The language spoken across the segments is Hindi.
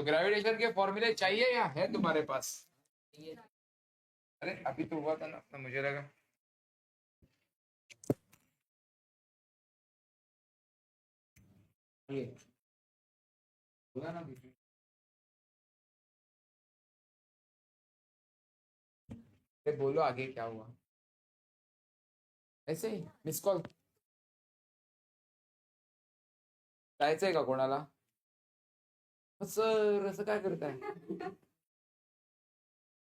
तो ग्रेविटेशन के फॉर्मूले चाहिए या है तुम्हारे पास? अरे अभी तो हुआ था ना अपना, मुझे लगा। ये हुआ ना बीच में। बोलो आगे क्या हुआ? ऐसे ही मिस कॉल जायचंय का कोणाला? सर असं काय करताय?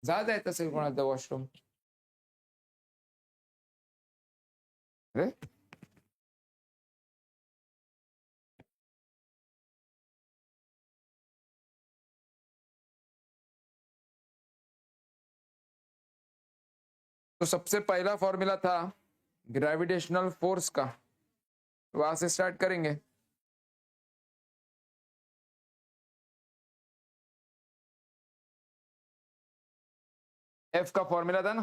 जायचं असेल कोणाला वॉशरूम? अरे तो सबसे पहला फॉर्मूला था ग्रेविटेशनल फोर्स का, वहां से स्टार्ट करेंगे। एफ का फॉर्मूला था ना,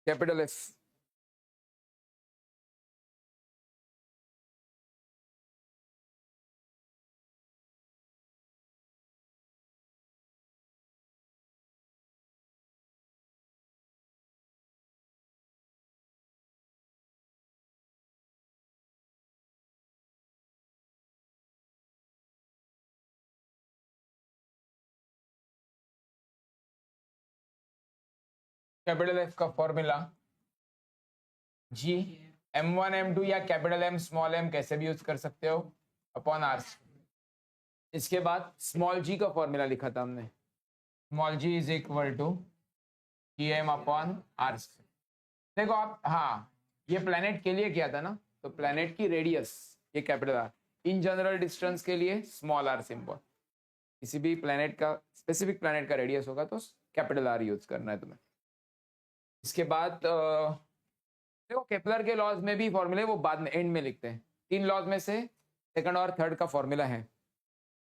कैपिटल एफ। कैपिटल एफ का फॉर्मूला जी m1 m2 या कैपिटल एम स्मॉल एम कैसे भी यूज कर सकते हो अपॉन आर। इसके बाद स्मॉल जी का फॉर्मूला लिखा था हमने, small G is equal to G M upon R. देखो आप, हाँ ये प्लेनेट के लिए किया था ना, तो प्लेनेट की रेडियस ये capital R, in general distance के लिए स्मॉल आर सिंबल। किसी भी प्लेनेट का, स्पेसिफिक प्लेनेट का रेडियस होगा तो कैपिटल आर यूज करना है तुम्हें। इसके बाद देखो केपलर के लॉज में भी फॉर्मूले वो बाद में एंड में लिखते हैं। 3 लॉज में से सेकंड और थर्ड का फॉर्मूला है।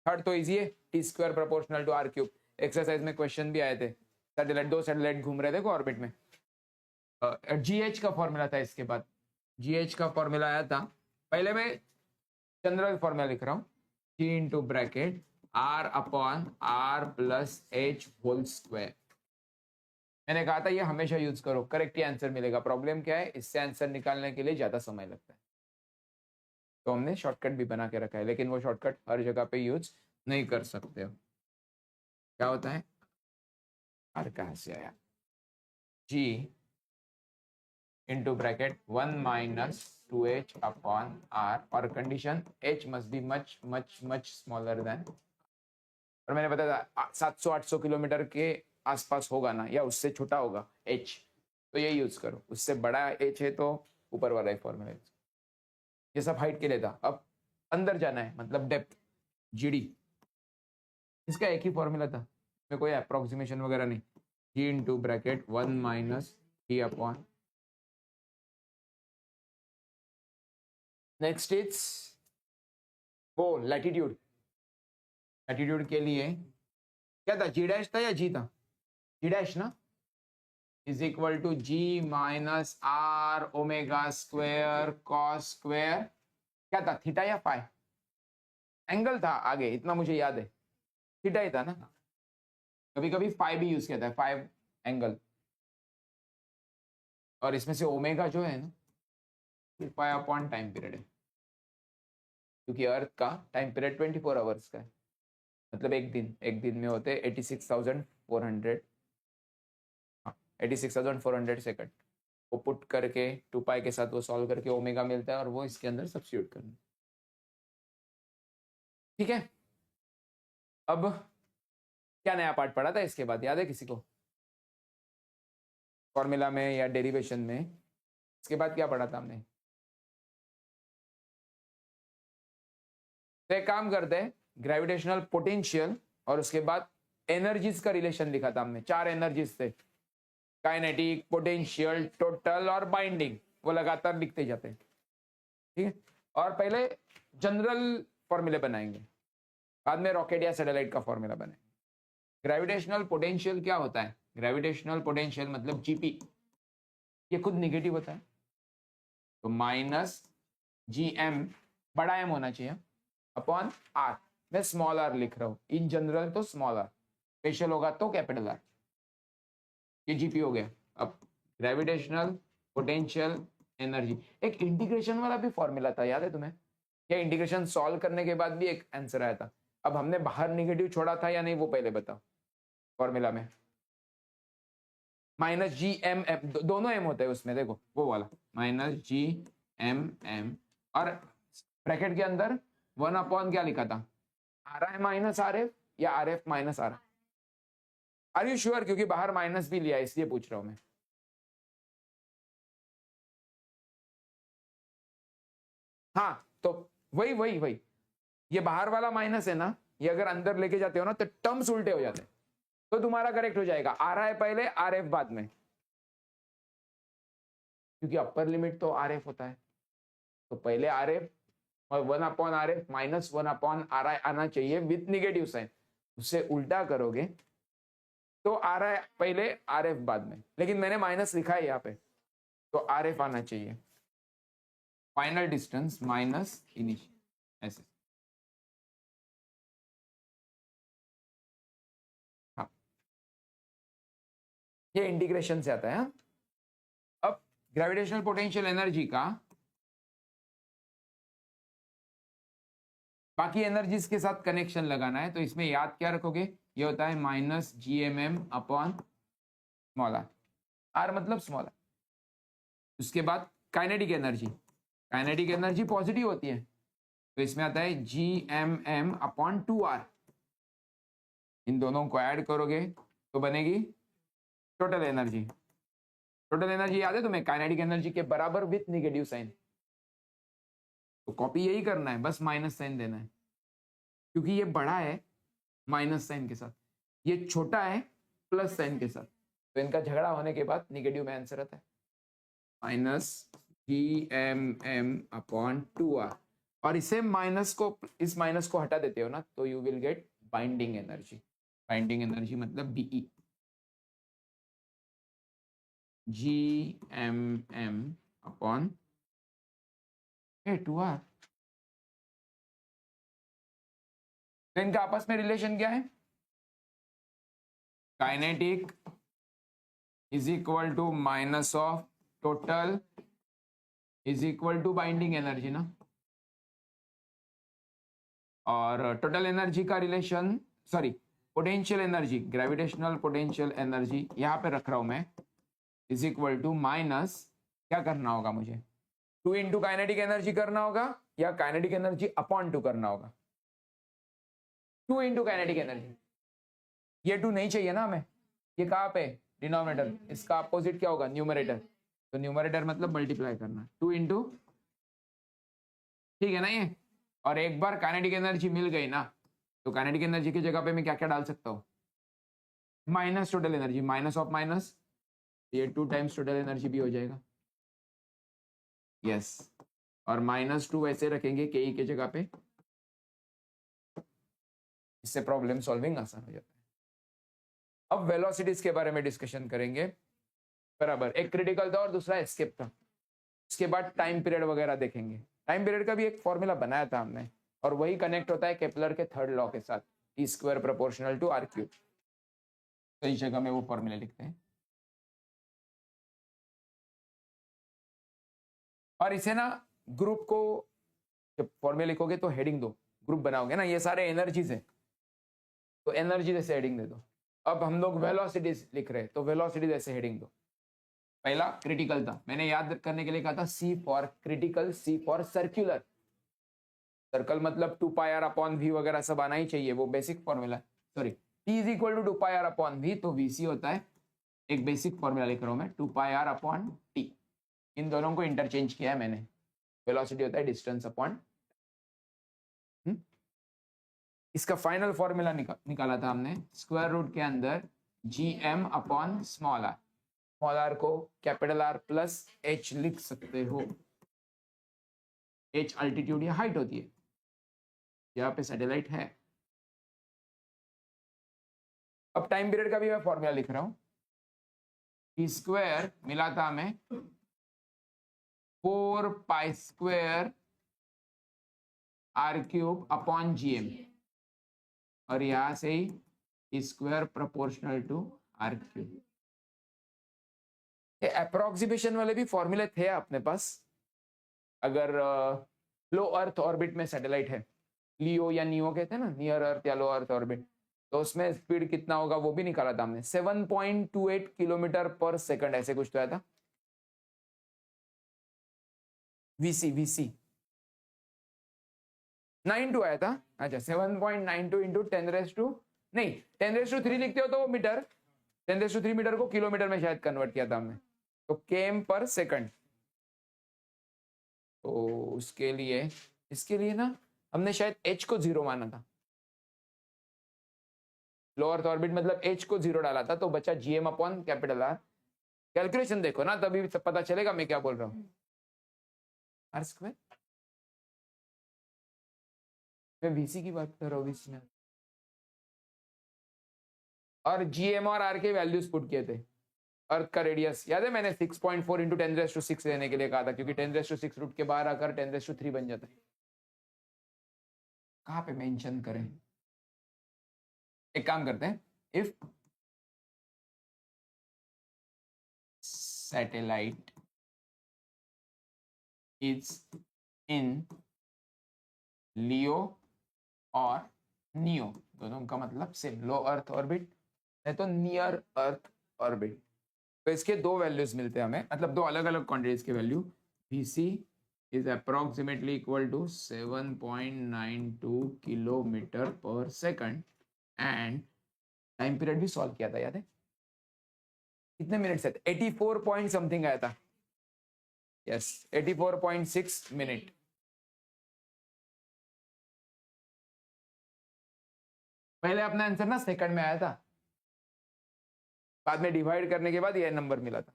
थर्ड तो इजी है, T square proportional to R cube. Exercise में क्वेश्चन भी आए थे, सैटेलाइट, 2 सैटेलाइट घूम रहे थे ऑर्बिट में। जीएच का फॉर्मूला था। इसके बाद जीएच का फॉर्मूला आया था, पहले मैं जनरल फॉर्मूला लिख रहा हूँ, G into bracket R upon R plus H whole square. मैंने कहा था ये हमेशा यूज करो, करेक्ट ही आंसर मिलेगा। प्रॉब्लम क्या है, इससे आंसर निकालने के लिए ज्यादा समय लगता है, तो हमने शॉर्टकट भी बना के रखा है, लेकिन वो शॉर्टकट हर जगह पे यूज नहीं कर सकते हो। क्या होता है, आर कहाँ से आया, G into bracket 1 minus 2h upon R, और condition h must be much much much smaller than, और मैंने बताया 700-800 किलोमीटर के आसपास होगा ना, या उससे छोटा होगा h, तो ये यूज करो। उससे बड़ा h है तो ऊपर वाला फॉर्मूला। ये सब हाइट के लिए था। अब अंदर जाना है, मतलब डेप्थ, जीडी, इसका एक ही फॉर्मूला था, इसमें कोई अप्रोक्सीमेशन वगैरह नहीं। G into bracket 1 minus T upon, next is वो लैटिट्यूड। लैटिट्यूड के लिए क्या था, जी डैश था या जी था, जी डैश ना, is equal to G minus R omega square cos square, क्या था, थीटा या फाई, एंगल था आगे, इतना मुझे याद है, थीटा ही था ना। कभी कभी फाई भी यूज किया था, फाइव एंगल, और इसमें से ओमेगा जो है ना, पाई अपॉन टाइम पीरियड है, क्योंकि अर्थ का टाइम पीरियड 24 आवर्स का है, मतलब एक दिन में होते 86,400, 86,400 सेकंड। वो पुट करके 2 पाई के साथ वो सॉल्व करके ओमेगा मिलता है, और वो इसके अंदर सब्स्टिट्यूट करना। ठीक है, अब क्या नया पार्ट पढ़ा था इसके बाद, याद है किसी को, फॉर्मूला में या डेरिवेशन में? इसके बाद क्या पढ़ा था हमने? तो एक काम करते हैं, ग्रेविटेशनल पोटेंशियल और उसके बाद एनर्जीज का रिलेशन लिखा था हमने। 4 एनर्जीज थे, काइनेटिक, पोटेंशियल, टोटल और बाइंडिंग, वो लगातार लिखते जाते हैं। ठीक है, और पहले जनरल फॉर्मूले बनाएंगे, बाद में रॉकेट या सैटेलाइट का फॉर्मूला बनाएंगे। ग्रेविटेशनल पोटेंशियल क्या होता है, ग्रेविटेशनल पोटेंशियल मतलब जीपी, ये खुद निगेटिव होता है, तो माइनस जी एम, बड़ा एम होना चाहिए, अपॉन आर। मैं स्मॉल आर लिख रहा हूँ, इन जनरल तो स्मॉल आर, स्पेशल होगा तो कैपिटल आर। ये जीपी हो गया। अब ग्रेविटेशनल पोटेंशियल एनर्जी, एक इंटीग्रेशन वाला भी फॉर्मूला था, याद है तुम्हें? या इंटीग्रेशन सॉल्व करने के बाद भी एक आंसर आया था। अब हमने बाहर निगेटिव छोड़ा था या नहीं वो पहले बताओ। फॉर्मूला में माइनस जी एम एम, दोनों एम होते हैं उसमें, देखो वो वाला माइनस जी एम एम, और ब्रैकेट के अंदर 1 क्या लिखा था, R I minus R F या R F minus R. Are you sure? क्योंकि बाहर माइनस भी लिया इसलिए पूछ रहा हूं मैं। हाँ तो वही वही वही, ये बाहर वाला माइनस है ना, ये अगर अंदर लेके जाते हो ना तो टर्म्स उल्टे हो जाते हैं। तो तुम्हारा करेक्ट हो जाएगा, आर आई पहले आर एफ बाद में, क्योंकि अपर लिमिट तो आर एफ होता है। तो पहले आर एफ और 1/RF माइनस 1/RI आना चाहिए विथ निगेटिव साइन। उससे उल्टा करोगे तो आर आई पहले आर एफ बाद में, लेकिन मैंने माइनस लिखा है यहाँ पे, तो आर एफ आना चाहिए। फाइनल डिस्टेंस माइनस इनिशियल, ऐसे। हाँ, ये इंटीग्रेशन से आता है। हाँ? अब ग्रेविटेशनल पोटेंशियल एनर्जी का बाकी एनर्जीज के साथ कनेक्शन लगाना है, तो इसमें याद क्या रखोगे, ये होता है minus G M M upon small R, R मतलब स्मॉल आर। उसके बाद kinetic energy, kinetic energy positive होती है, तो इसमें आता है G M M upon 2R। इन दोनों को ऐड करोगे तो बनेगी टोटल एनर्जी। टोटल एनर्जी याद है तुम्हें, काइनेटिक एनर्जी के बराबर विथ निगेटिव साइन। तो कॉपी यही करना है, बस माइनस साइन देना है, क्योंकि ये बड़ा है माइनस साइन के साथ, ये छोटा है प्लस साइन के साथ, तो इनका झगड़ा होने के बाद निगेटिव में आंसर आता है minus G M M upon 2R। और इसे माइनस को, इस माइनस को हटा देते हो ना, तो you will get binding energy. Binding energy मतलब BE, G M M upon 2R। तो इनका आपस में रिलेशन क्या है, kinetic is equal to minus of total is equal to binding energy ना। और टोटल एनर्जी का रिलेशन, sorry potential energy, gravitational potential energy यहां पे रख रहा हूं मैं, इज इक्वल टू माइनस, क्या करना होगा मुझे, 2 इंटू काइनेटिक एनर्जी करना होगा या काइनेटिक एनर्जी अपॉन 2 करना होगा। 2 इंटू काइनेटिक एनर्जी, ये 2 नहीं चाहिए ना हमें, ये कहाँ पे डिनोमिनेटर, इसका अपोजिट क्या होगा, न्यूमरेटर। तो न्यूमरेटर मतलब मल्टीप्लाई करना, 2 इंटू, ठीक है ना ये। और एक बार काइनेटिक एनर्जी मिल गई ना, तो काइनेटिक एनर्जी की जगह पे मैं क्या क्या डाल सकता हूँ, minus total energy, minus of minus, ये 2 टाइम्स टोटल एनर्जी भी हो जाएगा, यस। और -2 ऐसे रखेंगे के ई के जगह पे, इससे प्रॉब्लम सॉल्विंग आसान हो जाता है। अब वेलोसिटीज के बारे में डिस्कशन करेंगे, बराबर। एक क्रिटिकल था और दूसरा एस्केप था। इसके बाद टाइम पीरियड वगैरह देखेंगे। टाइम पीरियड का भी एक फॉर्मूला बनाया था हमने, और वही कनेक्ट होता है केपलर के थर्ड लॉ के साथ, T square proportional to R cube. तो इस जगह में वो फॉर्मूला लिखते हैं, और इसे ना ग्रुप को, जब फॉर्मूला लिखोगे तो हेडिंग दो, ग्रुप बनाओगे ना, ये सारे एनर्जीज है, तो एनर्जी जैसे हेडिंग दे दो। अब हम लोग वेलोसिटीज लिख रहे हैं, तो वेलोसिटी जैसे हेडिंग दो। पहला क्रिटिकल था, मैंने याद करने के लिए कहा था C for critical, C for circular. Circle मतलब 2πr अपॉन वी वगैरह सब आना ही चाहिए, वो basic formula. Sorry, T is equal to 2πr upon V, तो वीसी होता है, एक बेसिक फॉर्मूला लिख रहा हूं मैं, 2πr अपॉन टी। इन दोनों को इंटरचेंज किया है मैंने। वेलोसिटी होता है डिस्टेंस अपॉन, इसका फाइनल फॉर्मूला निकाला था हमने, स्क्वायर रूट के अंदर G M upon small R. Small R को कैपिटल आर प्लस एच लिख सकते हो। एच अल्टीट्यूड या हाइट होती है, यहाँ पे सैटेलाइट है। अब टाइम पीरियड का भी मैं फॉर्मूला लिख रहा हूं, टी स्क्वायर मिला था हमें 4π² R cube upon G M. और यहां से ही square proportional to R cube. ये अप्रोक्सीमेशन वाले भी फॉर्मूले थे अपने पास। अगर लो अर्थ ऑर्बिट में सैटेलाइट है, लियो या नियो कहते हैं ना, नियर अर्थ या लो अर्थ ऑर्बिट, तो उसमें स्पीड कितना होगा वो भी निकाला था हमने, 7.28 किलोमीटर पर सेकंड, ऐसे कुछ तो आया था। वीसी वीसी 92 आया था। अच्छा 7.92 इंटू 10 नहीं 10 3 लिखते हो तो वो मीटर, 10 3 मीटर को किलोमीटर में शायद कन्वर्ट किया था हमने, तो केम पर सेकंड। तो उसके लिए, इसके लिए ना हमने शायद एच को 0 माना था, लो अर्थ ऑर्बिट मतलब एच को 0 डाला था, तो बचा GM upon capital are. Calculation देखो ना तभी पता चलेगा मैं क्या बोल रहा हूँ। आर स्क्वायर, मैं वीसी की बात कर रहा हूँ, वीसी में और जीएम और आर के वैल्यूज पुट किए थे। अर्थ का रेडियस याद है, मैंने 6.4 इंटू 10 6 लेने के लिए कहा था, क्योंकि 10 6 रूट के बाहर आकर 10 3 बन जाता है। कहाँ पे मेंशन करें, एक काम करते हैं, इफ सैटेलाइट इज इन लियो और नियो, दोनों का मतलब सेम, लो अर्थ ऑर्बिट है तो नियर अर्थ ऑर्बिट, तो इसके दो वैल्यूज मिलते हैं हमें, मतलब दो अलग अलग क्वांटिटीज के value. Vc is approximately equal to 7.92 kilometre पर सेकंड, एंड टाइम पीरियड भी सॉल्व किया था याद है, कितने मिनट से, 84 पॉइंट समथिंग आया था, यस 84.6 मिनट। पहले अपना आंसर ना सेकंड में आया था, बाद में डिवाइड करने के बाद यह नंबर मिला था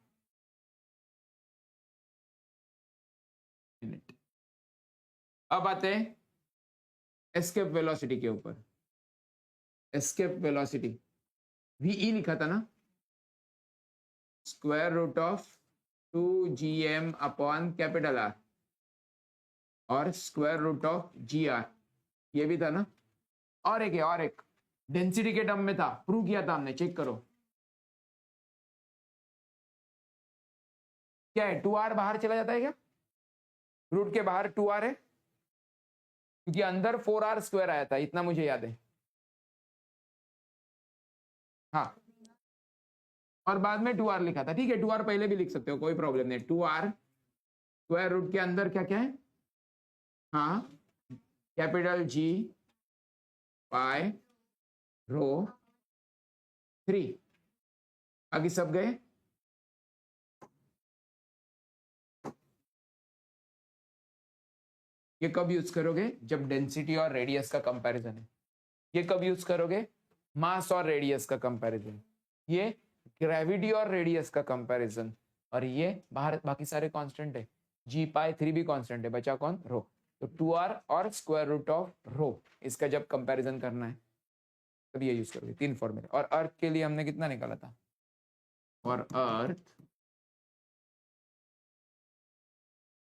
मिनट। अब आते हैं एस्केप वेलोसिटी के ऊपर। एस्केप वेलोसिटी वीई लिखा था ना, square root of 2gm upon capital R और square root of G R, ये भी था ना, और एक है, और एक डेंसिटी के टर्म में था, प्रूव किया था हमने, चेक करो क्या है, 2r बाहर चला जाता है क्या, रूट के बाहर 2r है, क्योंकि अंदर 4r स्क्वायर आया था, इतना मुझे याद है। हाँ, और बाद में 2r लिखा था, ठीक है 2r पहले भी लिख सकते हो, कोई प्रॉब्लम नहीं, 2r स्क्वायर रूट के अंदर क्या क्या है, हाँ कैपिटल जी पाई रो 3, आगे सब गए। ये कब यूज करोगे, जब डेंसिटी और रेडियस का कंपैरिजन है। ये कब यूज करोगे, मास और रेडियस का कंपैरिजन, ये ग्रेविटी और रेडियस का कंपैरिजन, और ये बाहर बाकी सारे कांस्टेंट है, जी पाई 3 भी कांस्टेंट है, बचा कौन, रो, तो 2r और स्क्वायर रूट ऑफ रो, इसका जब कंपैरिजन करना है तब ये यूज करोगे, तीन फॉर्मूले। और अर्थ के लिए हमने कितना निकाला था, और earth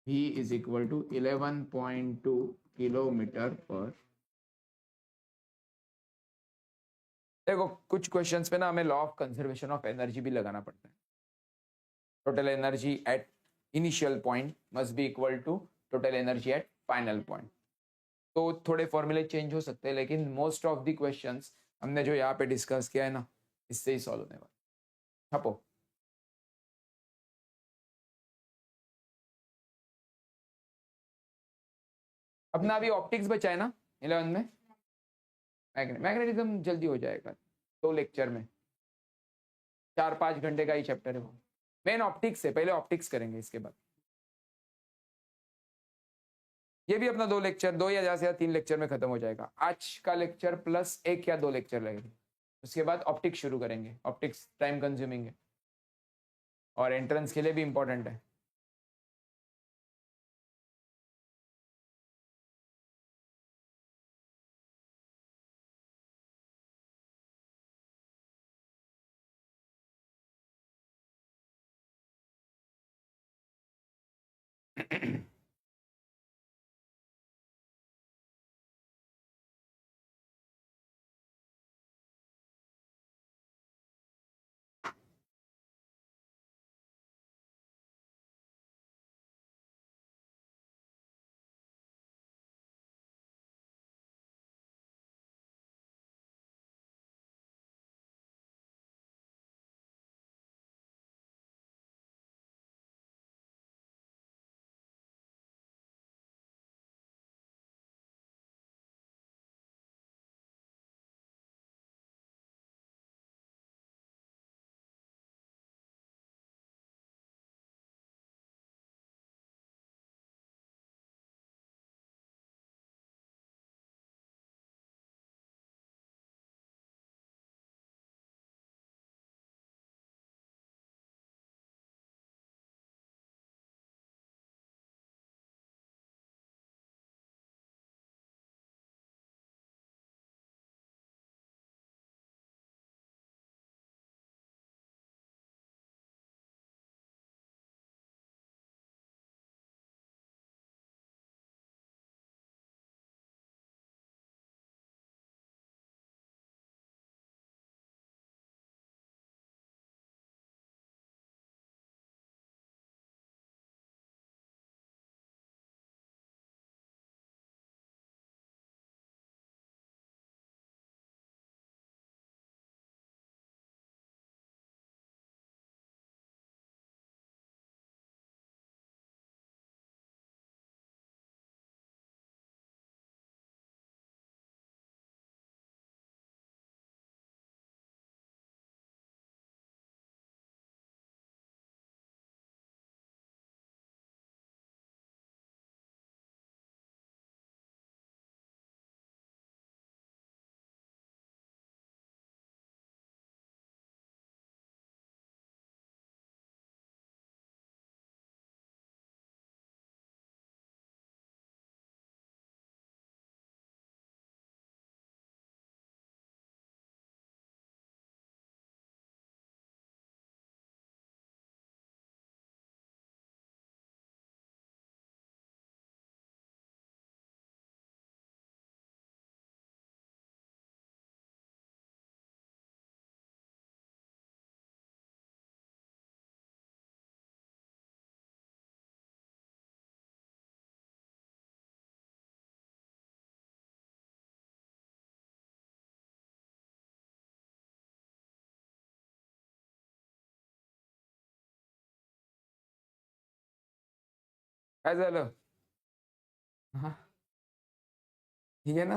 v is equal to 11.2 kilometre पर। देखो कुछ क्वेश्चंस पे ना हमें law of conservation of energy भी लगाना पड़ता है, total energy at initial point must be equal to total energy at final point, तो थोड़े फॉर्मूले चेंज हो सकते हैं, लेकिन मोस्ट ऑफ द क्वेश्चंस हमने जो यहाँ पे डिस्कस किया है ना, इससे ही सॉल्व होने वाला। छापो, अपना अभी ऑप्टिक्स बचा है ना 11 में, मैग्नेटिज्म जल्दी हो जाएगा, 2 लेक्चर में, 4 5 घंटे का ही चैप्टर है वो, मेन ऑप्टिक्स है, पहले ऑप्टिक्स करेंगे इसके बाद, ये भी अपना 2 लेक्चर, 2 या ज्यादा से ज्यादा 3 लेक्चर में खत्म हो जाएगा, आज का लेक्चर प्लस 1 या 2 लेक्चर लगेगा, उसके बाद ऑप्टिक्स शुरू करेंगे। ऑप्टिक्स टाइम कंज्यूमिंग है और एंट्रेंस के लिए भी इंपॉर्टेंट है। काय झालं? हा, ठीक आहे ना.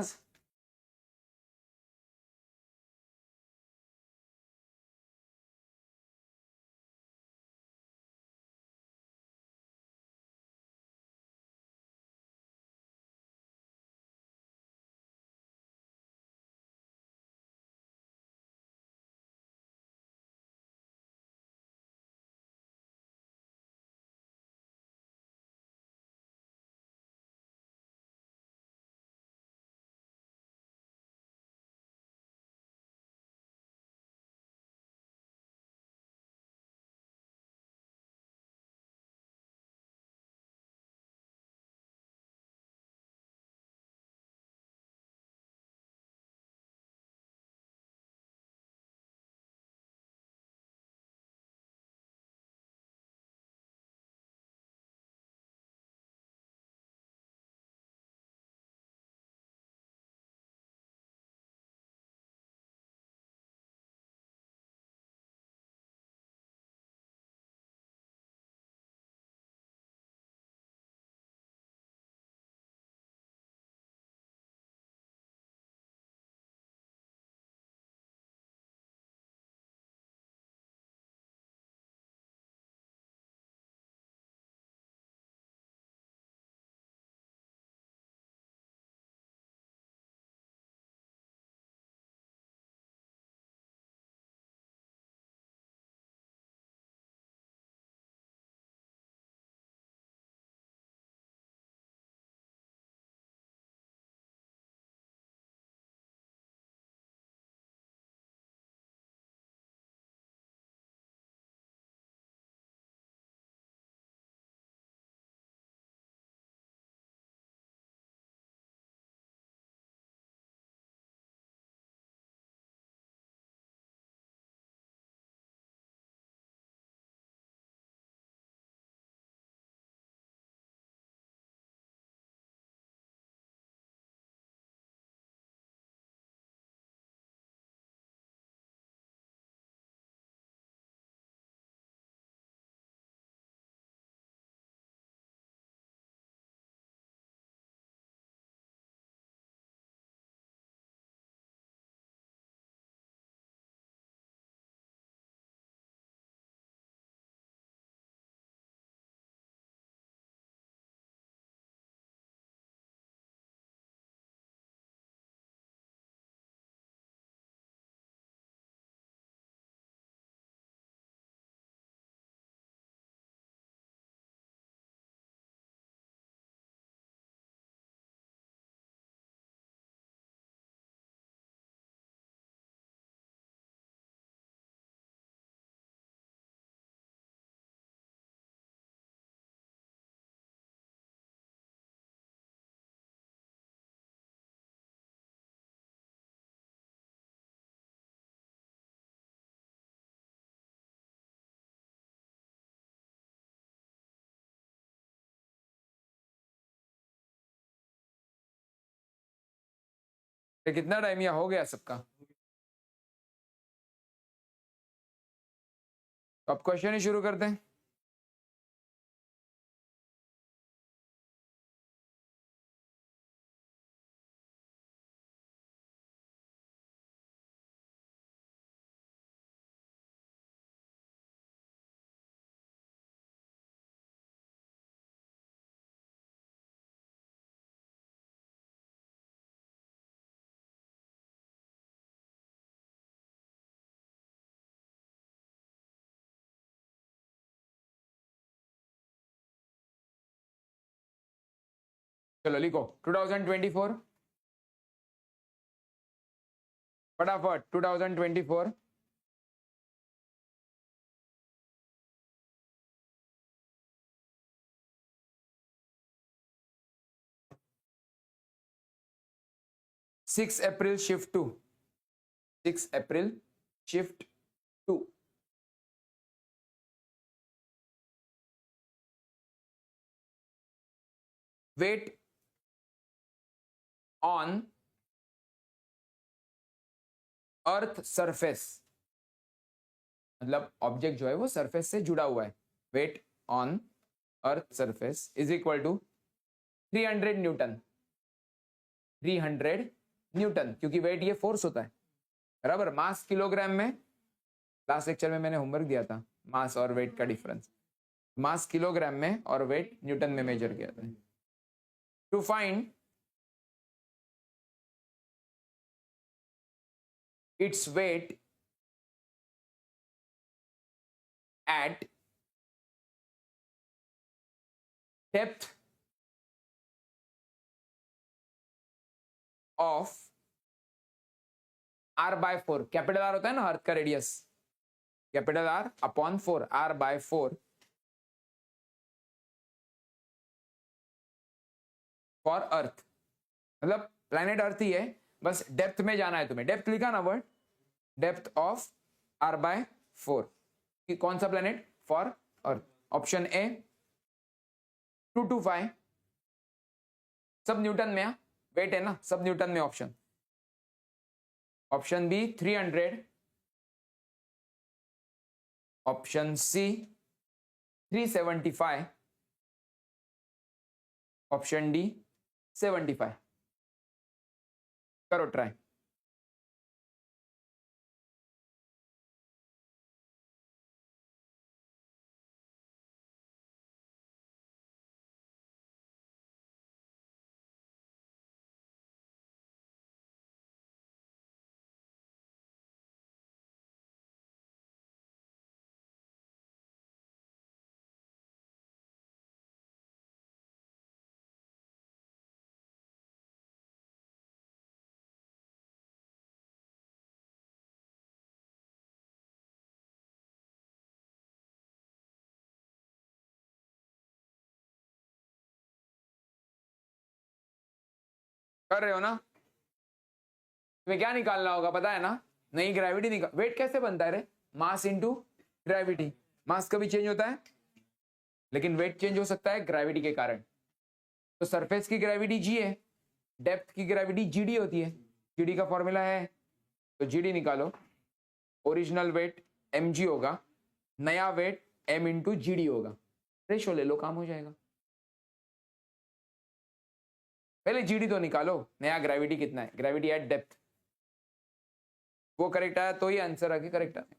तो कितना टाइम यहाँ हो गया सबका? तो अब क्वेश्चन ही शुरू करते हैं। चलो लिखो 2024, फटाफट 2024, six April shift two, 6 April shift two, weight on earth surface, मतलब ऑब्जेक्ट जो है वो सरफेस से जुड़ा हुआ है। Weight on earth surface is equal to 300 newton, 300 newton, क्योंकि वेट ये फोर्स होता है, बराबर। मास किलोग्राम में, लास्ट लेक्चर में मैंने होमवर्क दिया था मास और वेट का डिफरेंस, मास किलोग्राम में और वेट न्यूटन में मेजर किया था। To find its weight at depth of r/4, capital R होता है ना अर्थ का radius, capital R upon 4, r/4 for earth, मतलब प्लैनेट अर्थ ही है, बस डेप्थ में जाना है तुम्हें। डेप्थ लिखा ना वर्ड, डेप्थ ऑफ r/4, कि कौन सा planet, for earth. Option A 225, सब न्यूटन में, वेट है ना, सब न्यूटन में option. Option B 300, option C 375, option D 75। करो ट्राई। कर रहे हो ना, तुम्हें क्या निकालना होगा पता है ना, नहीं ग्रेविटी निकाल। वेट कैसे बनता है रे, मास इंटू ग्रेविटी। मास कभी चेंज होता है, लेकिन वेट चेंज हो सकता है ग्रेविटी के कारण। तो सरफेस की ग्रेविटी जी है, डेप्थ की ग्रेविटी जीडी होती है, जीडी का फॉर्मूला है, तो जीडी निकालो। ओरिजिनल वेट mg होगा, नया वेट m इंटू जीडी होगा, रेशो ले लो, काम हो जाएगा। पहले जीडी तो निकालो, नया ग्रेविटी कितना है, ग्रेविटी एट डेप्थ, वो करेक्ट आया तो ही आंसर आगे करेक्ट आया।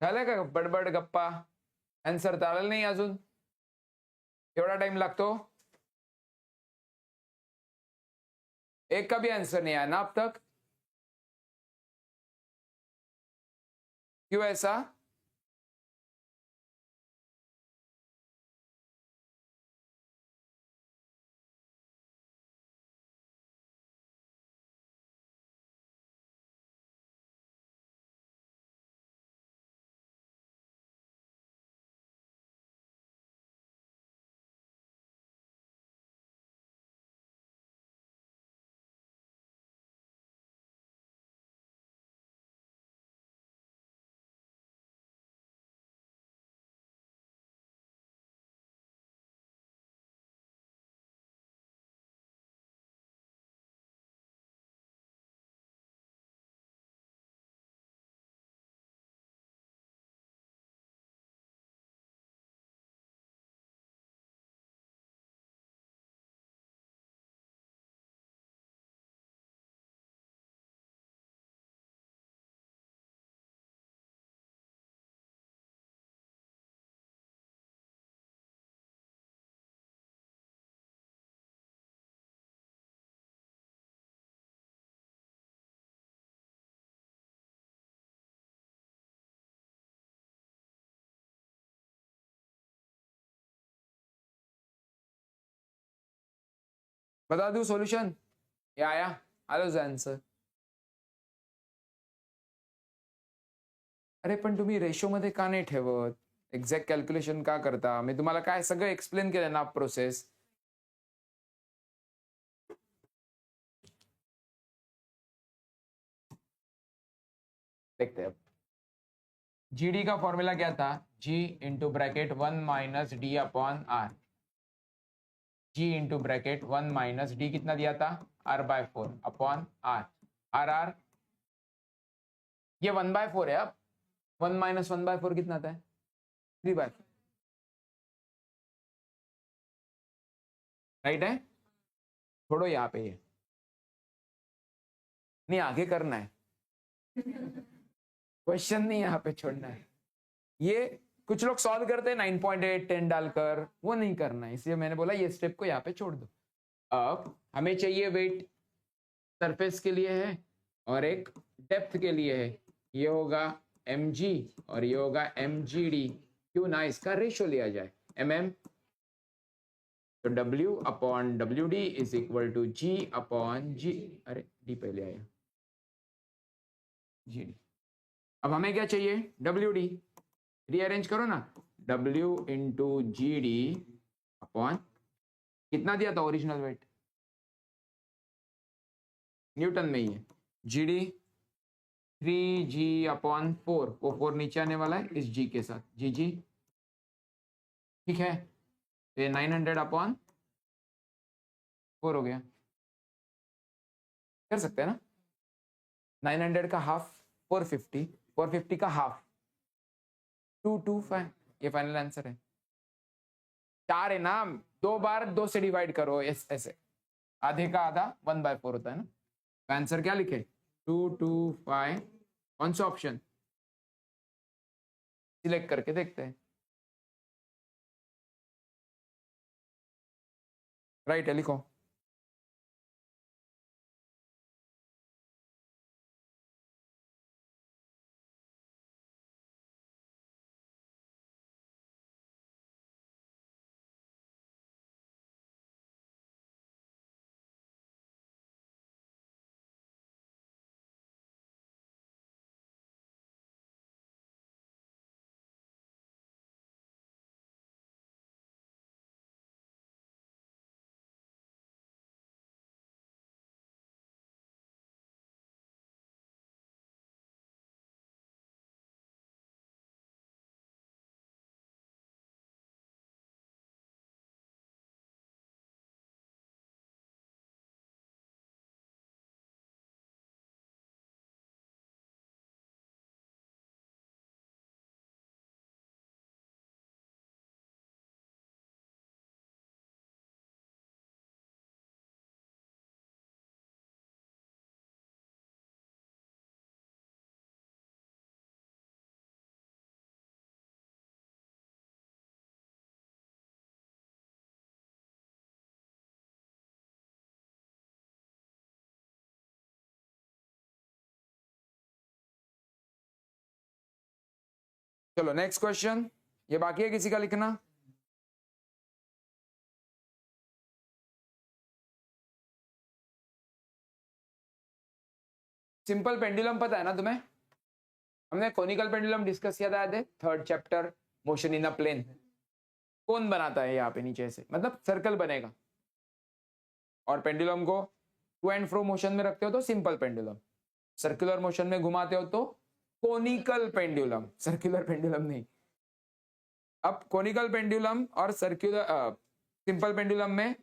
झालं का बडबड गप्पा? आन्सर आलेला नाही अजून? एवढा टाइम लागतो? एक का भी आंसर नहीं आया ना अब तक? क्यों ऐसा? बता दूं सॉल्यूशन? ये आया? आलोच आन्सर. अरे पण तुम्ही रेशो मध्ये का नाही ठेवत? एक्झॅक्ट कॅल्क्युलेशन का करता? मी तुम्हाला काय सगळं एक्सप्लेन केलं ना प्रोसेस. देखते हैं. जीडी का फॉर्मूला क्या था? G into bracket 1 minus D upon R. G into bracket 1 minus D कितना दिया था? r/4 upon are. आर ये 1/4 है. अब 1 माइनस 1/4 कितना आता है? 3/4. राइट है? छोड़ो यहाँ पे, ये नहीं आगे करना है. क्वेश्चन नहीं यहाँ पे छोड़ना है. ये कुछ लोग सॉल्व करते हैं 9.8 10 डालकर, वो नहीं करना है, इसलिए मैंने बोला ये स्टेप को यहाँ पे छोड़ दो. अब हमें चाहिए वेट सरफेस के लिए है और एक डेप्थ के लिए है. ये होगा mg और ये होगा mgd. क्यों ना इसका रेशियो लिया जाए mm. तो w upon wd is equal to g upon g. अरे d पहले आया, gd. अब हमें क्या चाहिए? wd. रीअरेंज करो ना. w into G D upon कितना दिया था ओरिजिनल वेट? न्यूटन में ही है. G D 3g upon 4. वो 4 नीचे आने वाला है इस g के साथ. जी ठीक है. तो ये 900 अपॉन 4 हो गया. कर सकते हैं ना? 900 का हाफ 450. 450 का हाफ 225. ये फाइनल आंसर है. 4 है ना, 2 बार 2 से डिवाइड करो. ऐसे आधे का आधा 1/4 होता है ना. आंसर क्या लिखे? 225. कौन सा ऑप्शन सिलेक्ट करके देखते हैं. राइट है, लिखो. चलो नेक्स्ट क्वेश्चन, ये बाकी है किसी का लिखना? सिंपल पेंडुलम पता है ना तुम्हें? हमने कोनिकल पेंडुलम डिस्कस किया था, याद है? Third chapter, motion in a plane. कौन बनाता है यहाँ पे नीचे से, मतलब सर्कल बनेगा और पेंडुलम को टू एंड फ्रो मोशन में रखते हो तो सिंपल पेंडुलम, सर्कुलर मोशन में घुमाते हो तो कोनिकल पेंडुलम, सर्कुलर पेंडुलम नहीं। अब कोनिकल पेंडुलम और सर्कुलर सिंपल पेंडुलम में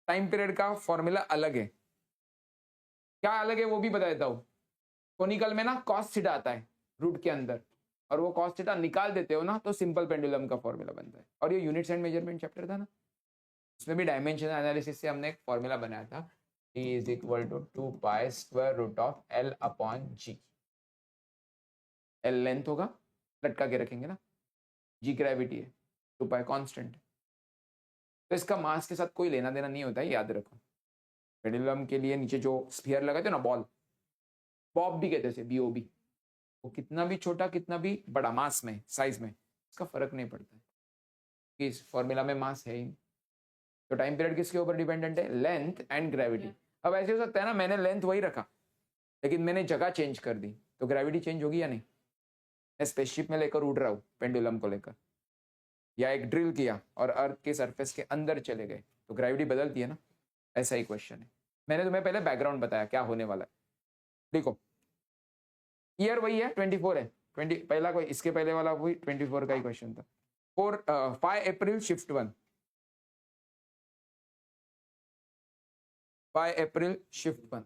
टाइम पीरियड का फॉर्मूला अलग है। क्या अलग है वो भी बता देता हूँ। कोनिकल में ना कॉस थीटा आता है रूट के अंदर, और वो कॉस थीटा निकाल देते हो ना तो सिंपल पेंडुलम का फॉर्मूला बनता है। और ये यूनिट्स एंड मेजरमेंट चैप्टर था ना, उसमें भी डायमेंशन एनालिसिस से हमने एक फॉर्मूला बनाया था, T is equal to 2 pi square root of L upon G। L length होगा, लटका के रखेंगे ना, G ग्रेविटी है, 2 पाई कांस्टेंट। तो इसका मास के साथ कोई लेना देना नहीं होता है, याद रखो। पेंडुलम के लिए नीचे जो स्फीयर लगाते हो ना, बॉल, बॉब भी कहते हैं, BOB, वो कितना भी छोटा कितना भी बड़ा मास में, साइज में, इसका फर्क नहीं पड़ता है कि इस फॉर्मूला में मास है ही। तो टाइम पीरियड किसके ऊपर डिपेंडेंट है? Length and gravity. अब ऐसे हो सकता है ना, मैंने लेंथ वही रखा लेकिन मैंने जगह चेंज कर दी, तो ग्रेविटी चेंज होगी या नहीं? मैं स्पेसशिप में लेकर उड़ रहा हूँ पेंडुलम को लेकर, या एक ड्रिल किया और अर्थ के सरफेस के अंदर चले गए, तो ग्रेविटी बदलती है ना। ऐसा ही क्वेश्चन है। मैंने तुम्हें पहले बैकग्राउंड बताया क्या होने वाला है। देखो ईयर वही है, 24 है, 20 पहला कोई, इसके पहले वाला वही 24 का ही क्वेश्चन था। 5 अप्रैल शिफ्ट 1, 5 अप्रैल शिफ्ट 1।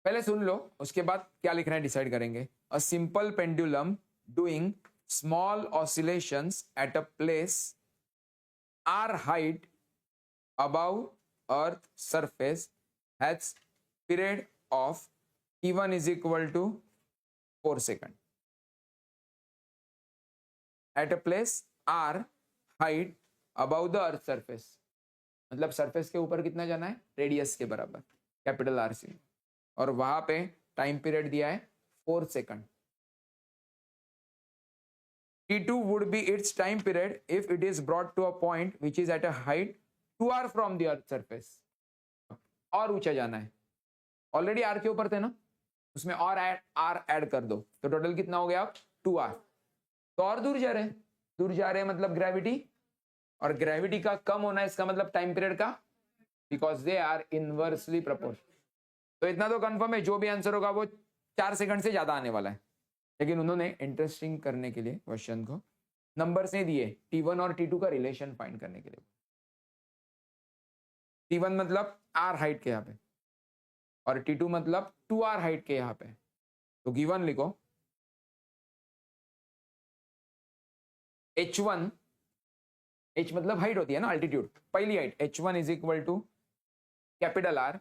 पहले सुन लो, उसके बाद क्या लिखना है डिसाइड करेंगे। A simple pendulum doing small oscillations at a place R height above earth surface has period of T1 is equal to 4 second at a place R height above the earth surface। मतलब सरफेस के ऊपर कितना जाना है? रेडियस के बराबर, कैपिटल R से, और वहां पे टाइम पीरियड दिया है 4 second. T2 would be its time period if it is brought to a point which is at a height 2r from the earth surface। और ऊंचा जाना है, ऑलरेडी R के ऊपर थे ना, उसमें और R ऐड कर दो तो टोटल कितना हो गया? 2r। तो और दूर जा रहे हैं, दूर जा रहे हैं मतलब ग्रेविटी, और ग्रेविटी का कम होना है इसका मतलब टाइम पीरियड का, because they are inversely proportional. तो इतना तो कंफर्म है, जो भी आंसर होगा वो 4 सेकंड से ज्यादा आने वाला है। लेकिन उन्होंने इंटरेस्टिंग करने के लिए क्वेश्चन को नंबर से दिए, T1 और T2 का रिलेशन फाइंड करने के लिए। T1 मतलब R हाइट के यहाँ पे, और T2 मतलब 2R हाइट के यहाँ पे। तो गिवन लिखो H1, H मतलब हाइट होती है ना, अल्टीट्यूड, पहली height, H1 is equal to capital R,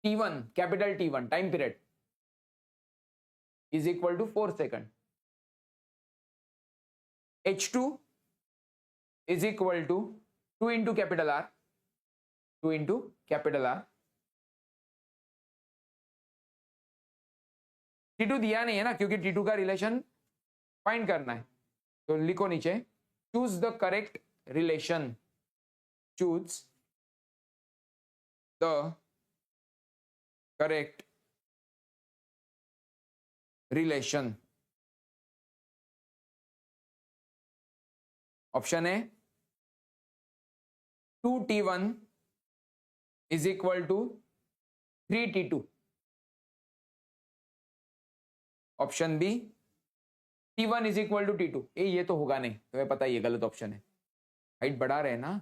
T1 capital T1 time period is equal to 4 second. H2 is equal to 2 into capital R, 2 into capital R। T2 दिया नहीं है ना, क्योंकि T2 का रिलेशन फाइंड करना है। तो लिखो नीचे, choose the correct relation, choose the correct relation. Option है 2T1 is equal to 3T2। Option B T1 is equal to T2। ये तो होगा नहीं, तुम्हें पता है ये गलत ऑप्शन है। हाइट बढ़ा रहे हैं ना,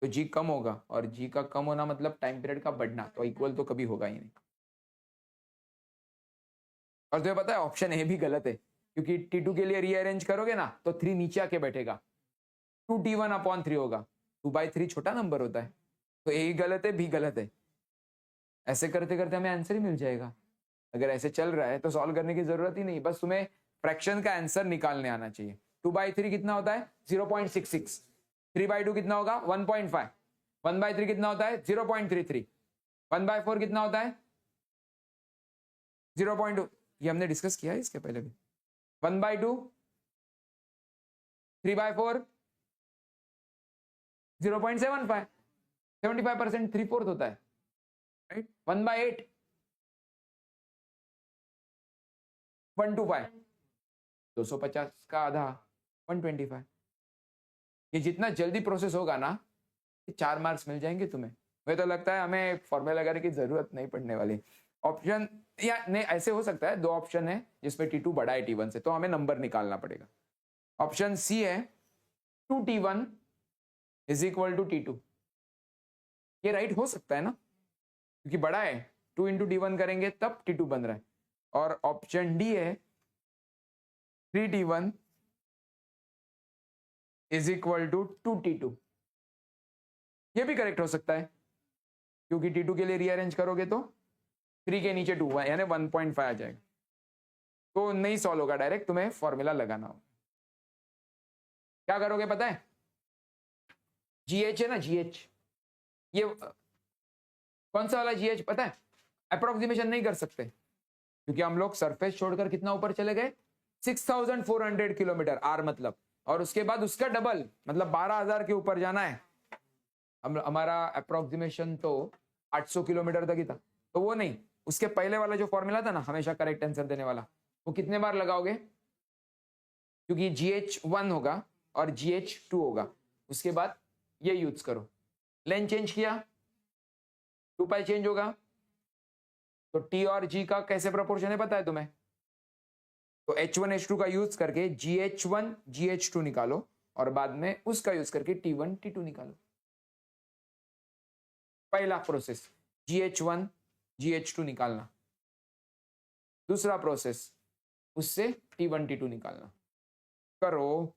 तो जी कम होगा, और जी का कम होना मतलब टाइम पीरियड का बढ़ना, तो इक्वल तो कभी होगा ही नहीं। और तुम्हें पता है ऑप्शन ए भी गलत है, क्योंकि T2 के लिए रीअरेंज करोगे ना तो 3 नीचे आके बैठेगा, 2T1 अपॉन 3 होगा, 2/3 छोटा नंबर होता है। तो ए गलत है, बी गलत है। ऐसे करते करते हमें आंसर ही मिल जाएगा। अगर ऐसे चल रहा है तो सॉल्व करने की जरूरत ही नहीं, बस तुम्हें फ्रैक्शन का आंसर निकालने आना चाहिए। 2/3 कितना होता है 0.66, 3/2 कितना होगा 1.5, 1/3 कितना होता है 0.33, 1/4 कितना होता है 0.2, ये हमने डिस्कस किया है इसके पहले भी। 1/2, 3/4 0.75, 75% 3/4 होता है, राइट। 1/8 125, 250 का आधा 125। ये जितना जल्दी प्रोसेस होगा ना, 4 मार्क्स मिल जाएंगे तुम्हें। मुझे तो लगता है हमें फॉर्मूला लगाने की जरूरत नहीं पड़ने वाली। ऑप्शन या नहीं, ऐसे हो सकता है 2 ऑप्शन है जिसमें T2 बड़ा है T1 से, तो हमें नंबर निकालना पड़ेगा। ऑप्शन सी है 2T1 is equal to T2, ये राइट हो सकता है ना, क्योंकि बड़ा है, 2 इंटू T1 करेंगे तब T2 बन रहा है। और ऑप्शन डी है 3T1 is equal to 2T2, ये भी करेक्ट हो सकता है, क्योंकि T2 के लिए रीअरेंज करोगे तो 3 के नीचे 2 यानी 1.5 आ जाएगा। तो नहीं सॉल्व होगा, डायरेक्ट तुम्हें फॉर्मूला लगाना होगा। क्या करोगे पता है, GH है ना, GH, ये कौन सा वाला GH पता है, अप्रोक्सीमेशन नहीं कर सकते क्योंकि हम लोग सरफेस छोड़कर कितना ऊपर चले गए 6400 किलोमीटर आर मतलब, और उसके बाद उसका डबल मतलब 12000 के ऊपर जाना है। हमारा अप्रोक्सीमेशन तो 800 किलोमीटर तक ही था, तो वो नहीं, उसके पहले वाला जो फॉर्मूला था ना हमेशा करेक्ट आंसर देने वाला, वो कितने बार लगाओगे, क्योंकि GH1 होगा और GH2 होगा, उसके बाद ये यूज करो। लेंथ चेंज किया 2 पाई चेंज होगा, तो T और G का कैसे प्रोपोर्शन है पता है तुम्हें, तो H1 H2 का यूज करके GH1 GH2 निकालो और बाद में उसका यूज करके T1 T2 निकालो। पहला प्रोसेस GH1 GH2 निकालना, दूसरा प्रोसेस उससे T1 T2 निकालना। करो।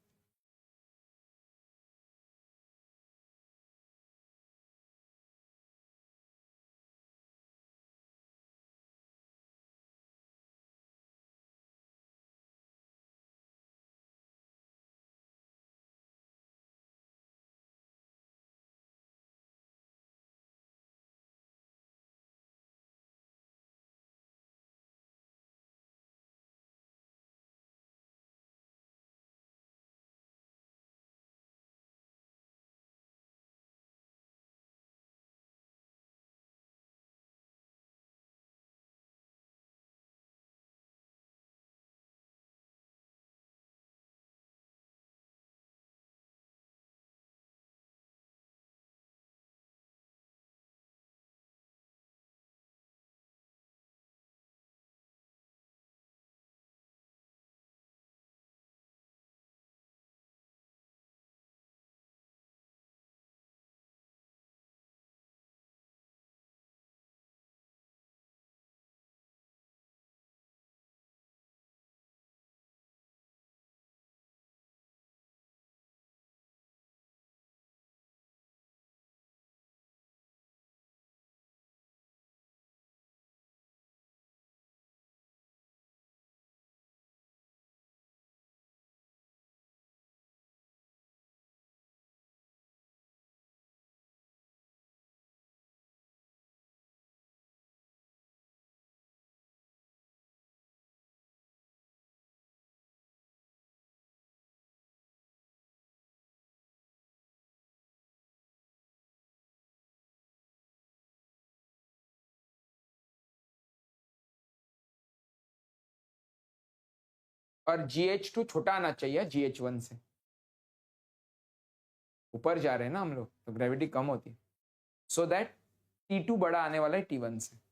और GH2 छोटा आना चाहिए GH1 से, ऊपर जा रहे हैं ना हम लोग तो ग्रेविटी कम होती है, सो दैट T2 बड़ा आने वाला है T1 से।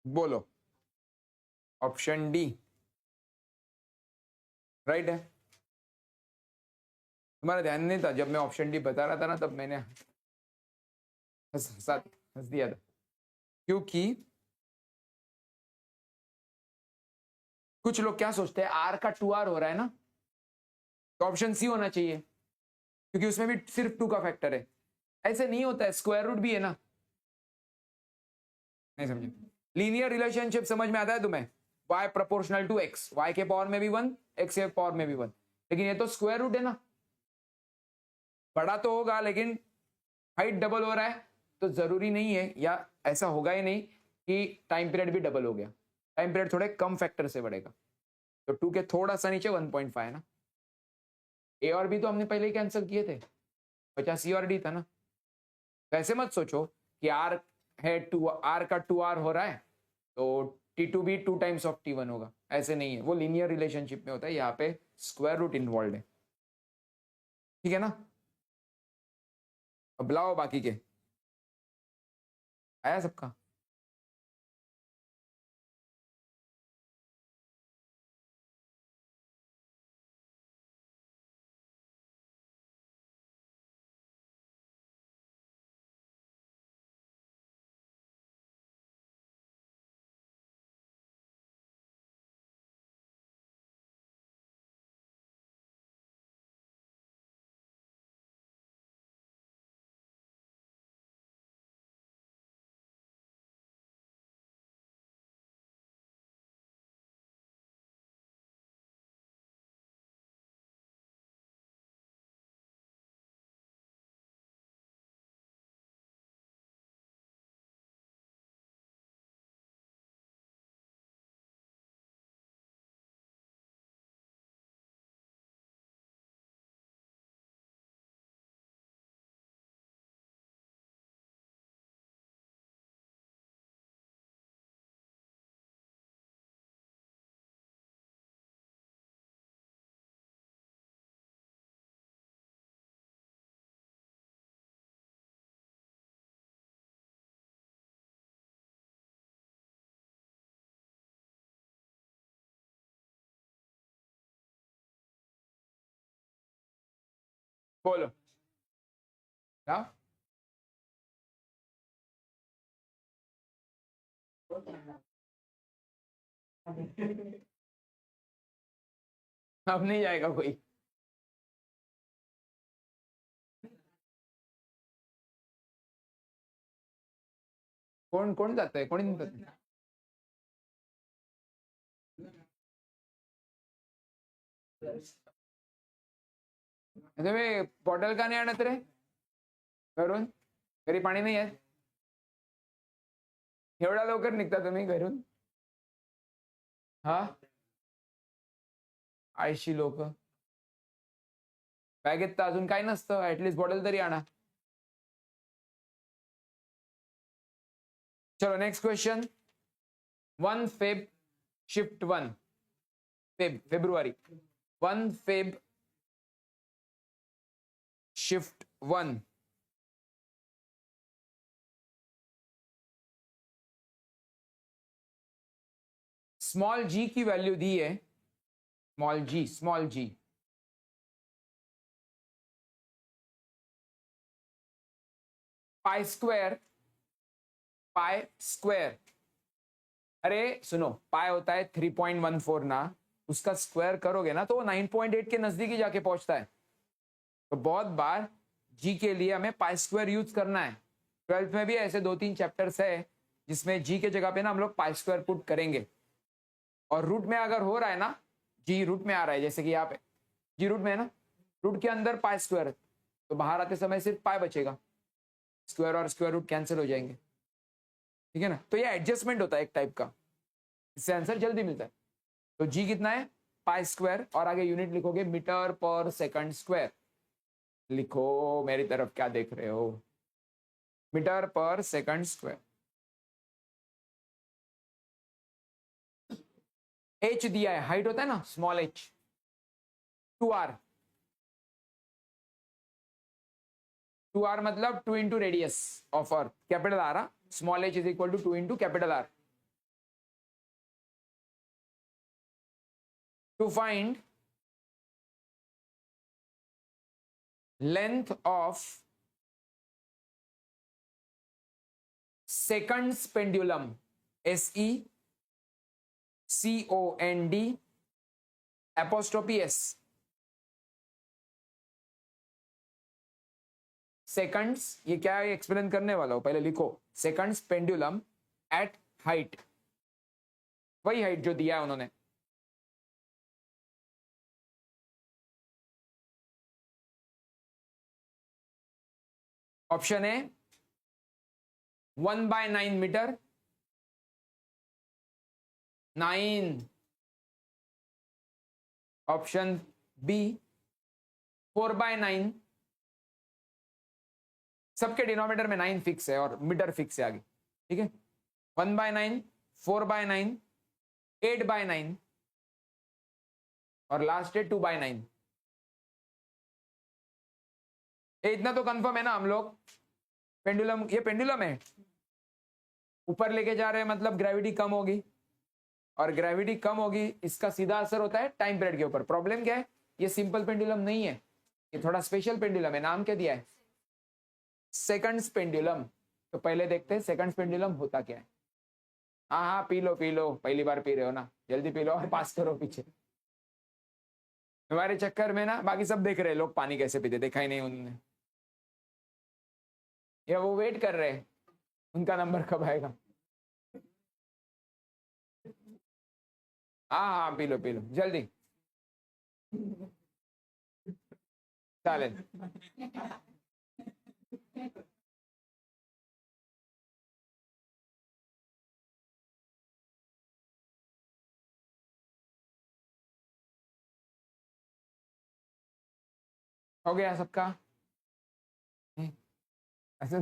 बोलो, ऑप्शन डी राइट है। तुम्हारा ध्यान नहीं था जब मैं ऑप्शन डी बता रहा था ना, तब मैंने हंस दिया था, क्योंकि कुछ लोग क्या सोचते हैं, आर का 2r हो रहा है ना, तो ऑप्शन सी होना चाहिए, क्योंकि उसमें भी सिर्फ 2 का फैक्टर है। ऐसे नहीं होता है, स्क्वायर रूट भी है ना। नहीं समझे? लीनियर रिलेशनशिप समझ में आता है तुम्हें? y proportional to x, y के पावर में भी 1, x के पावर में भी 1, लेकिन ये तो स्क्वायर रूट है ना। बड़ा तो होगा लेकिन हाइट डबल हो रहा है, तो जरूरी नहीं है, या ऐसा होगा ही नहीं कि टाइम पीरियड भी डबल हो गया। टाइम पीरियड थोड़े कम फैक्टर से बढ़ेगा, तो 2 के थोड़ा सा नीचे 1.5 है ना। ए और बी तो हमने पहले ही कैंसिल किए थे, 50 सी और डी था ना। तो ऐसे मत सोचो कि आर है 2, आर का 2r हो रहा है तो T2 भी 2 टाइम्स ऑफ T1 होगा, ऐसे नहीं है। वो लीनियर रिलेशनशिप में होता है, यहाँ पे स्क्वायर रूट इन्वॉल्व है, ठीक है ना। अब बुलाओ बाकी के, आया सबका? बोलो क्या? अब नहीं जाएगा कोई? कौन कौन जाता है, कौन नहीं जाता है? बॉटल का नाही आणत रे घरून? घरी पाणी नाही आहे? एवढा लवकर निघता तुम्ही घरून? हा, आळशी लोक. बॅगेत तर अजून काय नसतं, ऍटलीस्ट बॉटल तरी आणा. चलो नेक्स्ट क्वेश्चन. 1 Feb शिफ्ट 1, फेब्रुवारी 1 Feb शिफ्ट 1, स्मॉल जी की वैल्यू दी है, स्मॉल जी पाई स्क्वायर. अरे सुनो, पाई होता है 3.14 ना, उसका स्क्वायर करोगे ना तो वो 9.8 के नजदीक ही जाके पहुंचता है. तो बहुत बार जी के लिए हमें पाई स्क्वायर यूज करना है. 12th में भी ऐसे 2-3 चैप्टर्स है जिसमें जी के जगह पे ना हम लोग पाई स्क्वायर पुट करेंगे. और रूट में अगर हो रहा है ना, जी रूट में आ रहा है, जैसे कि यहाँ पे जी रूट में है ना, रूट के अंदर पाई स्क्वायर, तो बाहर आते समय सिर्फ पाई बचेगा, स्क्वायर और स्क्वायर रूट कैंसिल हो जाएंगे, ठीक है ना. तो ये एडजस्टमेंट होता है एक टाइप का, इससे आंसर जल्दी मिलता है. तो जी कितना है? पाई स्क्वायर, और आगे यूनिट लिखोगे मीटर पर सेकंड स्क्वायर. लिखो, मेरी तरफ क्या देख रहे हो, मीटर पर सेकंड स्क्वायर. एच दिया है, हाइट होता है ना स्मॉल एच, 2r. 2r मतलब 2 into radius of earth, capital R. Small H is equal to 2 into capital R. To find length of seconds pendulum, SECOND apostrophe S, seconds, ये क्या है एक्सप्लेन करने वाला हूं, पहले लिखो सेकंड्स पेंडुलम एट हाइट, वही हाइट जो दिया है उन्होंने। Option A 1/9 metre, 9। Option B 4/9, सबके डिनोमिनेटर में 9 फिक्स है और मीटर फिक्स है आगे, ठीक है। 1/9, 4/9, 8/9 और लास्ट है 2/9। इतना तो कंफर्म है ना हम लोग, पेंडुलम, ये पेंडुलम है, ऊपर लेके जा रहे हैं मतलब ग्रेविटी कम होगी, और ग्रेविटी कम होगी इसका सीधा असर होता है टाइम पीरियड के ऊपर। प्रॉब्लम क्या है, ये सिंपल पेंडुलम नहीं है, ये थोड़ा स्पेशल पेंडुलम है। नाम क्या दिया है, सेकंड्स पेंडुलम। तो पहले देखते हैं सेकंड्स पेंडुलम होता क्या है। हाँ हाँ पी लो पी लो, पहली बार पी रहे हो ना, जल्दी पी लो और पास करो पीछे। हमारे चक्कर में ना बाकी सब देख रहे हैं लोग पानी कैसे पीते, देखा ही नहीं उन्होंने, या वो वेट कर रहे हैं उनका नंबर कब आएगा। हाँ हाँ पी लो जल्दी, चालेल। हो गया सबका, ऐसे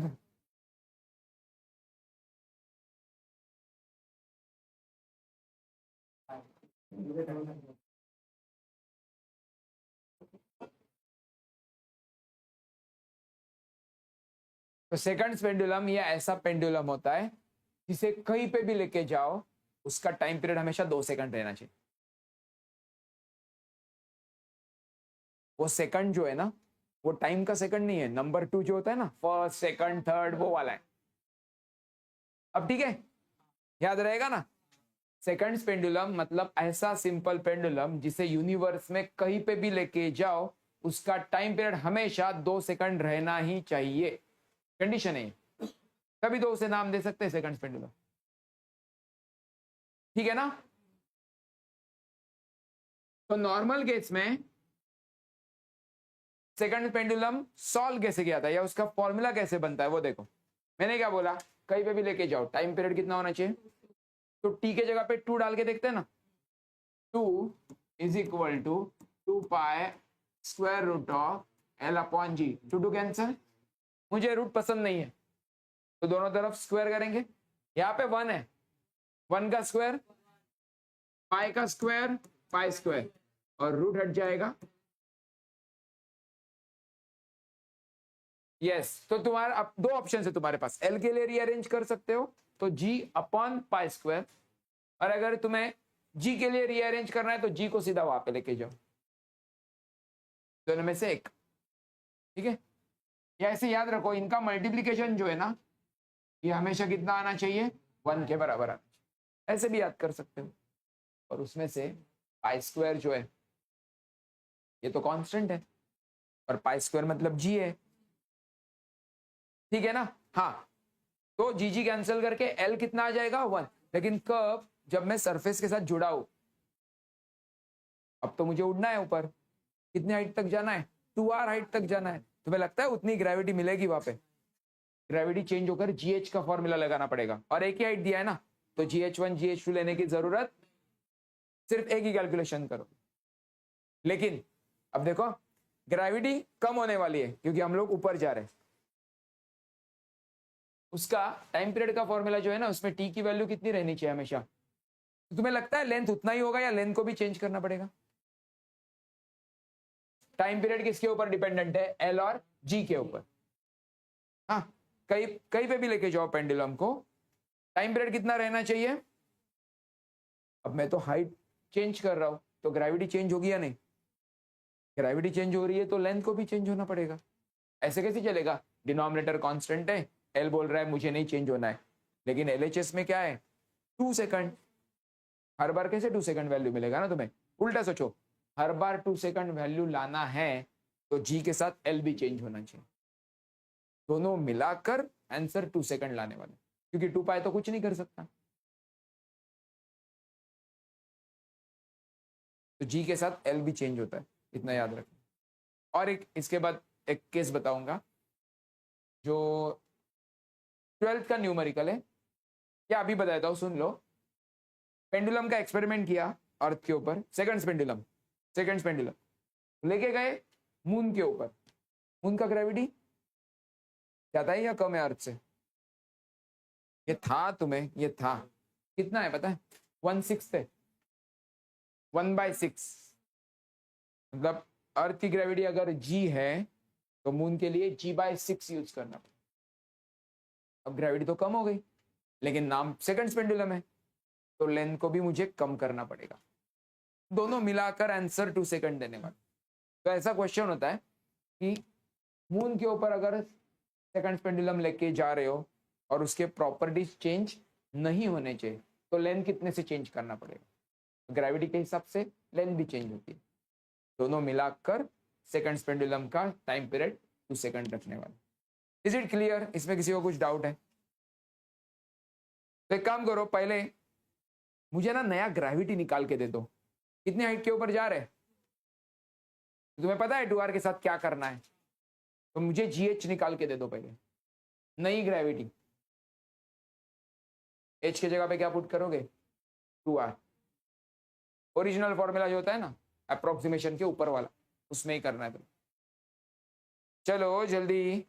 तो सेकंड्स पेंडुलम ये ऐसा पेंडुलम होता है जिसे कहीं पे भी लेके जाओ उसका टाइम पीरियड हमेशा 2 सेकंड रहना चाहिए। वो सेकंड जो है ना, वो टाइम का सेकंड नहीं है, नंबर 2 जो होता है ना, फर्स्ट सेकंड थर्ड, वो वाला है। अब ठीक है, याद रहेगा ना। सेकंड्स पेंडुलम मतलब ऐसा सिंपल पेंडुलम जिसे यूनिवर्स में कहीं पे भी लेके जाओ उसका टाइम पीरियड हमेशा 2 सेकंड रहना ही चाहिए, कंडीशन है। कभी 2 से नाम दे सकते हैं सेकंड्स पेंडुलम, ठीक है ना। तो नॉर्मल केस में सेकंड पेंडुलम सॉल्व कैसे किया था या उसका फॉर्मूला कैसे बनता है वो देखो। मैंने क्या बोला, कहीं पे भी लेके जाओ टाइम पीरियड कितना होना चाहिए, तो टी के जगह पे 2 डाल के देखते हैं ना। 2 is equal to 2 pi square root of L upon G. 2 cancel, मुझे रूट पसंद नहीं है तो दोनों तरफ स्क्वायर करेंगे। यहाँ पे 1 है, 1 का स्क्वायर, पाई का स्क्वायर, पाई स्क्वायर, और रूट हट जाएगा। यस तो तुम्हारा अब 2 ऑप्शन है तुम्हारे पास, एल के लिए रीअरेंज कर सकते हो तो जी अपॉन पाई स्क्वायर, और अगर तुम्हें जी के लिए रीअरेंज करना है तो जी को सीधा वहां पे लेके जाओ, दोनों में से एक, ठीक है। या ऐसे याद रखो इनका मल्टीप्लीकेशन जो है ना ये हमेशा कितना आना चाहिए, 1 के बराबर आना चाहिए, ऐसे भी याद कर सकते हो। और उसमें से पाई स्क्वायर जो है ये तो कांस्टेंट है और पाई स्क्वायर मतलब जी है, ठीक है ना। हाँ तो जी जी कैंसिल करके एल कितना आ जाएगा 1। लेकिन कब, जब मैं सरफेस के साथ जुड़ा हूं, अब तो मुझे उड़ना है ऊपर, कितनी हाइट तक जाना है, 2r हाइट तक जाना है। तुम्हें लगता है उतनी ग्रेविटी मिलेगी वहां पे, ग्रेविटी चेंज होकर GH का फॉर्मूला लगाना पड़ेगा, और एक ही हाइट दिया है ना तो GH1 GH2 लेने की जरूरत, सिर्फ एक ही कैलकुलेशन करो। लेकिन अब देखो ग्रेविटी कम होने वाली है क्योंकि हम लोग ऊपर जा रहे हैं, उसका टाइम पीरियड का फॉर्मूला जो है ना उसमें टी की वैल्यू कितनी रहनी चाहिए हमेशा। तो तुम्हें लगता है लेंथ उतना ही होगा या लेंथ को भी चेंज करना पड़ेगा। टाइम पीरियड किसके ऊपर डिपेंडेंट है, एल और जी के ऊपर। हाँ कहीं कहीं पे भी लेके जाओ पेंडुलम को, टाइम पीरियड कितना रहना चाहिए। अब मैं तो हाइट चेंज कर रहा हूं तो ग्रेविटी चेंज होगी या नहीं? ग्रेविटी चेंज हो रही है तो लेंथ को भी चेंज होना पड़ेगा। ऐसे कैसे चलेगा? डिनोमिनेटर कांस्टेंट है, एल बोल रहा है मुझे नहीं चेंज होना है, लेकिन एलएचएस में क्या है? 2 सेकंड। हर बार कैसे 2 सेकंड वैल्यू मिलेगा ना तुम्हें? उल्टा सोचो, हर बार 2 सेकंड वैल्यू लाना है तो जी के साथ एल भी चेंज होना चाहिए। दोनों मिलाकर आंसर 2 सेकंड लाने वाले, क्योंकि 2 पाई तो कुछ नहीं कर सकता, तो जी के साथ एल भी चेंज होता है, इतना याद रखना। और एक इसके बाद एक केस बताऊंगा जो 12th का न्यूमेरिकल है, क्या अभी बताता हूं, सुन लो। पेंडुलम का एक्सपेरिमेंट किया अर्थ के ऊपर, सेकंड्स पेंडुलम लेके गए मून के ऊपर। मून का ग्रेविटी ज्यादा है या कम है अर्थ से? ये था तुम्हें, ये था कितना है पता है? 1/6 है, 1/6। मतलब अर्थ की ग्रेविटी अगर जी है तो मून के लिए g/6 यूज करना पड़ेगा। अब ग्रेविटी तो कम हो गई, लेकिन नाम सेकंड्स पेंडुलम है, तो लेंथ को भी मुझे कम करना पड़ेगा। दोनों मिलाकर आंसर 2 सेकंड देने वाला। तो ऐसा क्वेश्चन होता है कि मून के ऊपर अगर सेकंड्स पेंडुलम लेके जा रहे हो और उसके प्रॉपर्टीज चेंज नहीं होने चाहिए, तो लेंथ कितने से चेंज करना पड़ेगा? ग्रेविटी के हिसाब से लेंथ भी चेंज होती है। दोनों मिलाकर सेकंड्स पेंडुलम का टाइम पीरियड 2 सेकंड रखने वाला। Is it clear? इसमें किसी को कुछ डाउट है? तो एक काम करो, पहले मुझे ना नया ग्रेविटी निकाल के दे दो। कितने हाइट के ऊपर जा रहे हैं? तुम्हें पता है 2r के साथ क्या करना है? तो मुझे GH निकाल के दे दो पहले, नई ग्रेविटी। h की जगह पे क्या पुट करोगे? 2r। ओरिजिनल फॉर्मूला जो होता है ना अप्रोक्सीमेशन के ऊपर वाला, उसमें ही करना है तुम्हें। चलो जल्दी।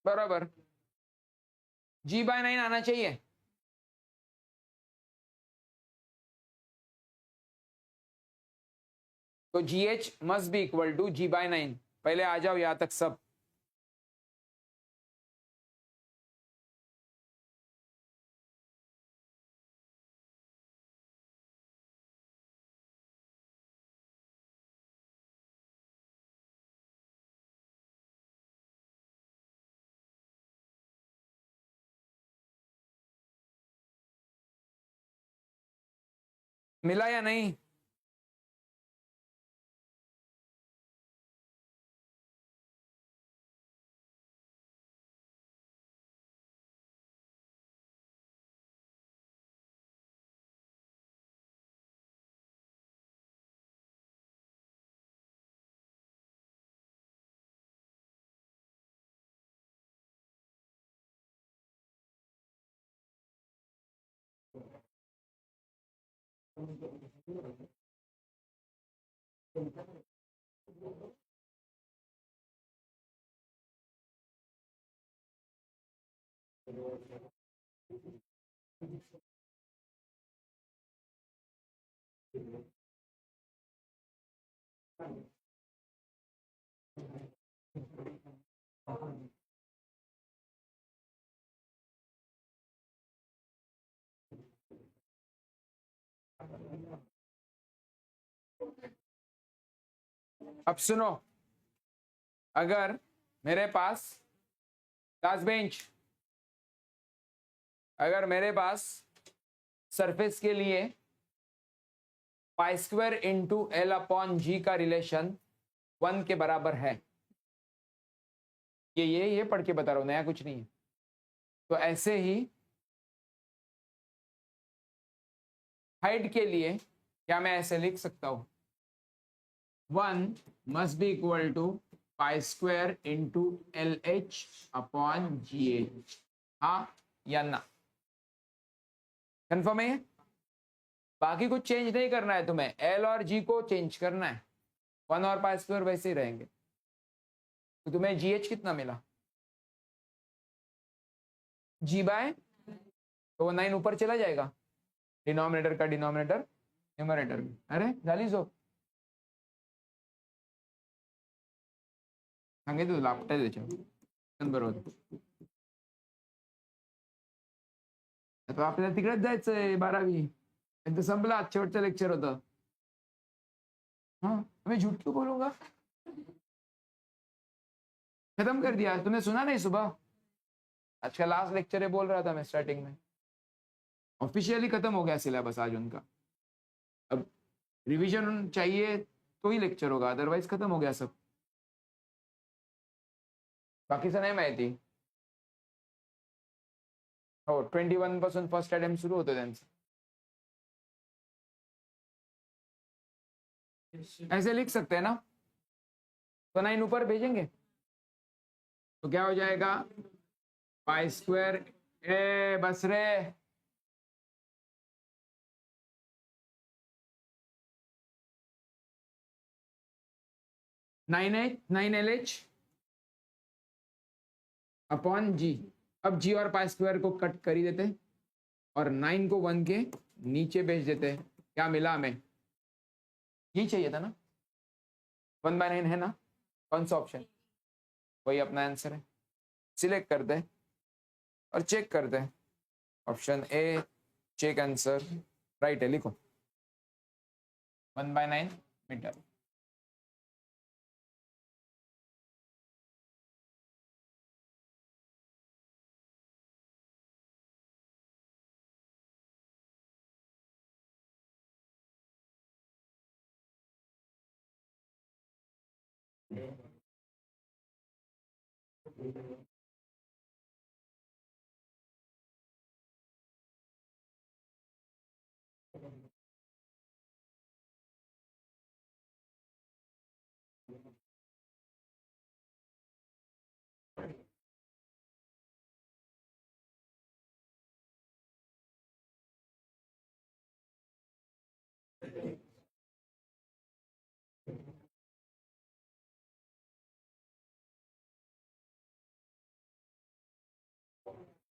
बराबर g/9 आना चाहिए। तो GH must be equal to g/9। पहले आ जाओ यहां तक सब। मिला या नहीं? अब सुनो, अगर मेरे पास लास्ट बेंच, अगर मेरे पास सरफेस के लिए π² इंटू L/G का रिलेशन 1 के बराबर है, ये पढ़ के बता रहा हूं, नया कुछ नहीं है। तो ऐसे ही हाइट के लिए क्या मैं ऐसे लिख सकता हूं? 1 must be equal to π² into LH/GH। हाँ या ना? कंफर्म है? बाकी कुछ चेंज नहीं करना है तुम्हें, L और G को चेंज करना है। 1 और π² वैसे ही रहेंगे। तो तुम्हें GH कितना मिला? G/9। तो वो 9 ऊपर चला जाएगा, डिनोमिनेटर का डिनोमिनेटर न्यूमरेटर में. अरे झाली झोप. सांगितलं तुला आपटा त्याच्या बरोबर. आता आपल्याला तिकडेच जायचंय 12वी. एकदा संपला, आज शेवटचं लेक्चर होतं. हाँ मैं झूठ क्यों बोलूंगा. खत्म कर दिया तुमने, सुना नहीं सुबह. आज का लास्ट लेक्चर है बोल रहा था मैं स्टार्टिंग में. ऑफिशियली खत्म हो गया सिलेबस आज उनका. अब रिवीजन चाहिए तो ही लेक्चर होगा, अदरवाइज खत्म हो गया सब. बाकीचं नाही माहिती. हो 21 पासून फर्स्ट अटेम्प्ट सुरू होतं त्यांचं. ऐसे लिख सकते हैं ना, तो 9 ऊपर भेजेंगे तो क्या हो जाएगा, पाई स्क्वायर. ए बस रे, नाइन एल एच अपॉन जी. अब जी और पाई स्क्वायर को कट कर ही देते और 9 को 1 के नीचे भेज देते. क्या मिला हमें, यही चाहिए था ना. 1/9 है ना, कौन सा ऑप्शन, वही अपना आंसर है. सिलेक्ट करते हैं और चेक करते हैं. Option A check answer right है, लिखो 1/9 मीटर.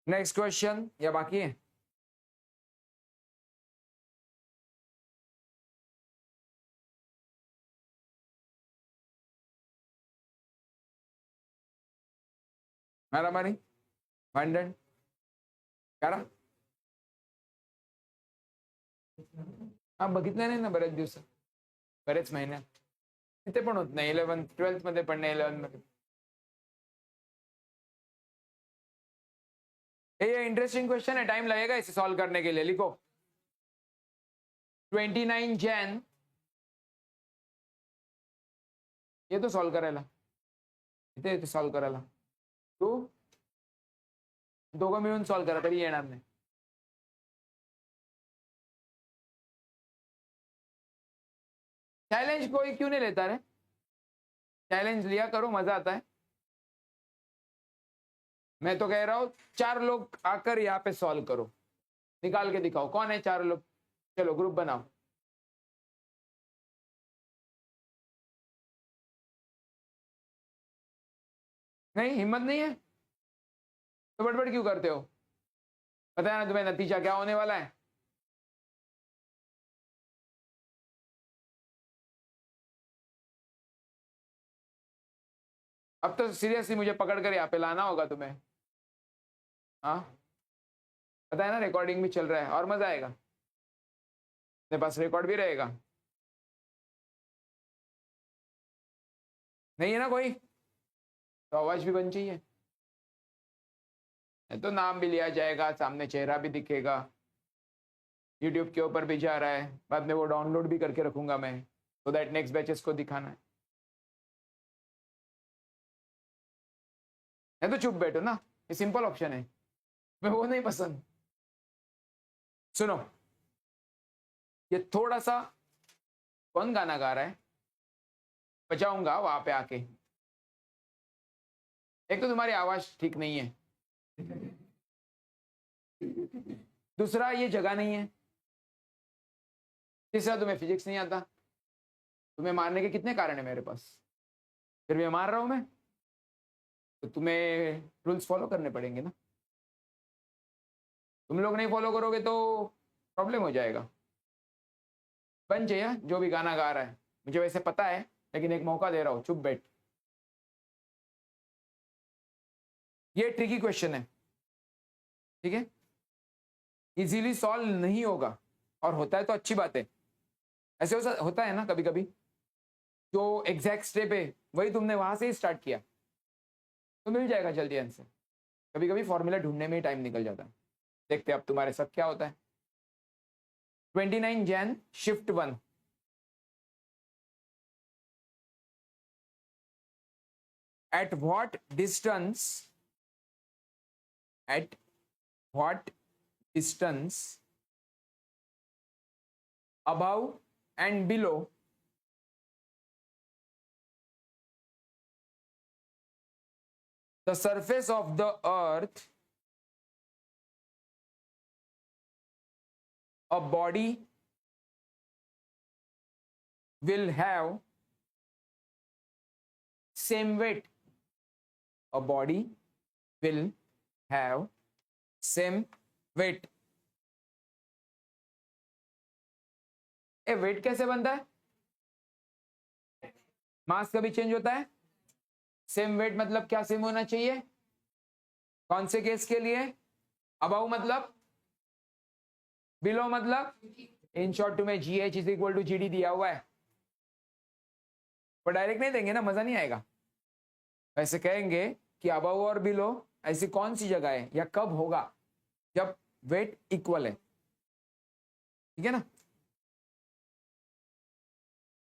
नेक्स्ट क्वेश्चन या बाकी है. मारामारी भांडण करा. हा बघितलं नाही ना बरेच दिवस, बरेच महिन्यात. तिथे पण होत नाही, 11th 12th मध्ये पण नाही, 11th मध्ये. ये इंटरेस्टिंग क्वेश्चन है, टाइम लगेगा इसे सॉल्व करने के लिए. लिखो 29 जैन, ये तो सॉल्व करायला, इथे सॉल्व करायला तू दोघं मिळून सॉल्व करा तरी येणार नाही. चैलेंज कोई क्यों नहीं लेता रे, चैलेंज लिया करो, मजा आता है. मैं तो कह रहा हूं 4 लोग आकर यहाँ पे सॉल्व करो, निकाल के दिखाओ कौन है 4 लोग. चलो ग्रुप बनाओ. नहीं हिम्मत नहीं है तो बड़बड़ क्यों करते हो, पता है ना तुम्हें नतीजा क्या होने वाला है. अब तो सीरियसली मुझे पकड़ कर यहाँ पे लाना होगा तुम्हें. हाँ पता है ना, रिकॉर्डिंग भी चल रहा है और मजा आएगा, मेरे पास रिकॉर्ड भी रहेगा. नहीं है ना कोई, तो आवाज भी बन चाहिए, तो नाम भी लिया जाएगा, सामने चेहरा भी दिखेगा, यूट्यूब के ऊपर भी जा रहा है, बाद में वो डाउनलोड भी करके रखूंगा मैं, तो दैट नेक्स्ट बैचेस को दिखाना है. तो चुप बैठो ना, ये सिंपल ऑप्शन है. मैं वो नहीं पसंद. सुनो, ये थोड़ा सा, कौन गाना गा रहा है, बजाऊंगा वहां पे आके. एक तो तुम्हारी आवाज ठीक नहीं है, दूसरा ये जगह नहीं है, तीसरा तुम्हें फिजिक्स नहीं आता. तुम्हें मारने के कितने कारण है मेरे पास, फिर भी मार रहा हूं मैं, तो तुम्हें रूल्स फॉलो करने पड़ेंगे ना. तुम लोग नहीं फॉलो करोगे तो प्रॉब्लम हो जाएगा। बन चाहिए जो भी गाना गा रहा है, मुझे वैसे पता है लेकिन एक मौका दे रहा हूँ, चुप बैठ। ये ट्रिकी क्वेश्चन है, ठीक है, इजीली सॉल्व नहीं होगा, और होता है तो अच्छी बात है। ऐसे होता है ना कभी कभी, जो एग्जैक्ट स्टेप है वही तुमने वहां से ही स्टार्ट किया तो मिल जाएगा जल्दी आंसर। कभी कभी फॉर्मूला ढूंढने में ही टाइम निकल जाता है। देखते हैं अब तुम्हारे साथ क्या होता है। 29 Jain shift 1, at what distance at what distance above and below the surface of the earth a body will have same weight, a body will have same weight। A weight कैसे बनता है? मास कभी चेंज होता है? सेम वेट मतलब क्या सेम होना चाहिए? कौन से केस के लिए? अबाउ मतलब? बिलो मतलब? इन शॉर्ट तुम्हें G H is equal to G D दिया हुआ है, पर डायरेक्ट नहीं देंगे ना, मजा नहीं आएगा। वैसे कहेंगे कि अबाउ और बिलो ऐसी कौन सी जगह है या कब होगा जब वेट इक्वल है, ठीक है ना।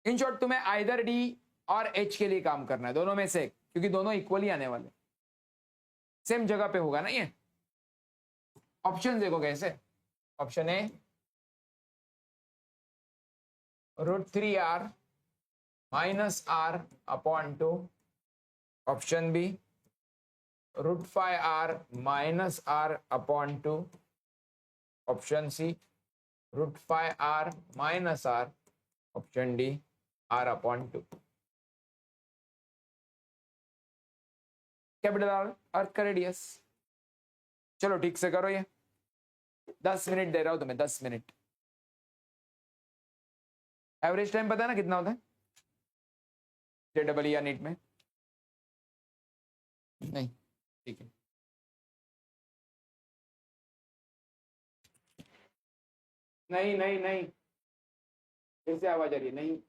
इन शॉर्ट तुम्हें आइदर डी और एच के लिए काम करना है, दोनों में से, क्योंकि दोनों इक्वली आने वाले, सेम जगह पे होगा ना ये। ऑप्शन देखो कैसे। Option A √3r -r upon 2, option B √5r -r upon 2, option C √5r -r, option D r upon 2। Capital R earth का रेडियस। चलो ठीक से करो ये, 10 मिनट दे रहा हूं तुम्हें, 10 मिनट। एवरेज टाइम पता है ना कितना होता है JEE या नीट में? नहीं, ठीक है। नहीं नहीं नहीं, फिर से आवाज आ रही है, नहीं।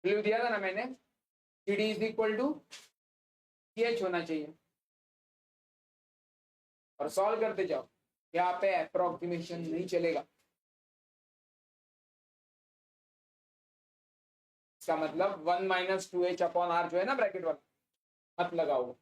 क्लू दिया था ना मैंने, CD is equal to CH होना चाहिए, और सॉल्व करते जाओ। यहाँ पे अप्रोक्सीमेशन नहीं चलेगा, इसका मतलब 1 - 2h अपॉन r जो है ना ब्रैकेट वाला, मत लगाओ।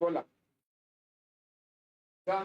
बोला का?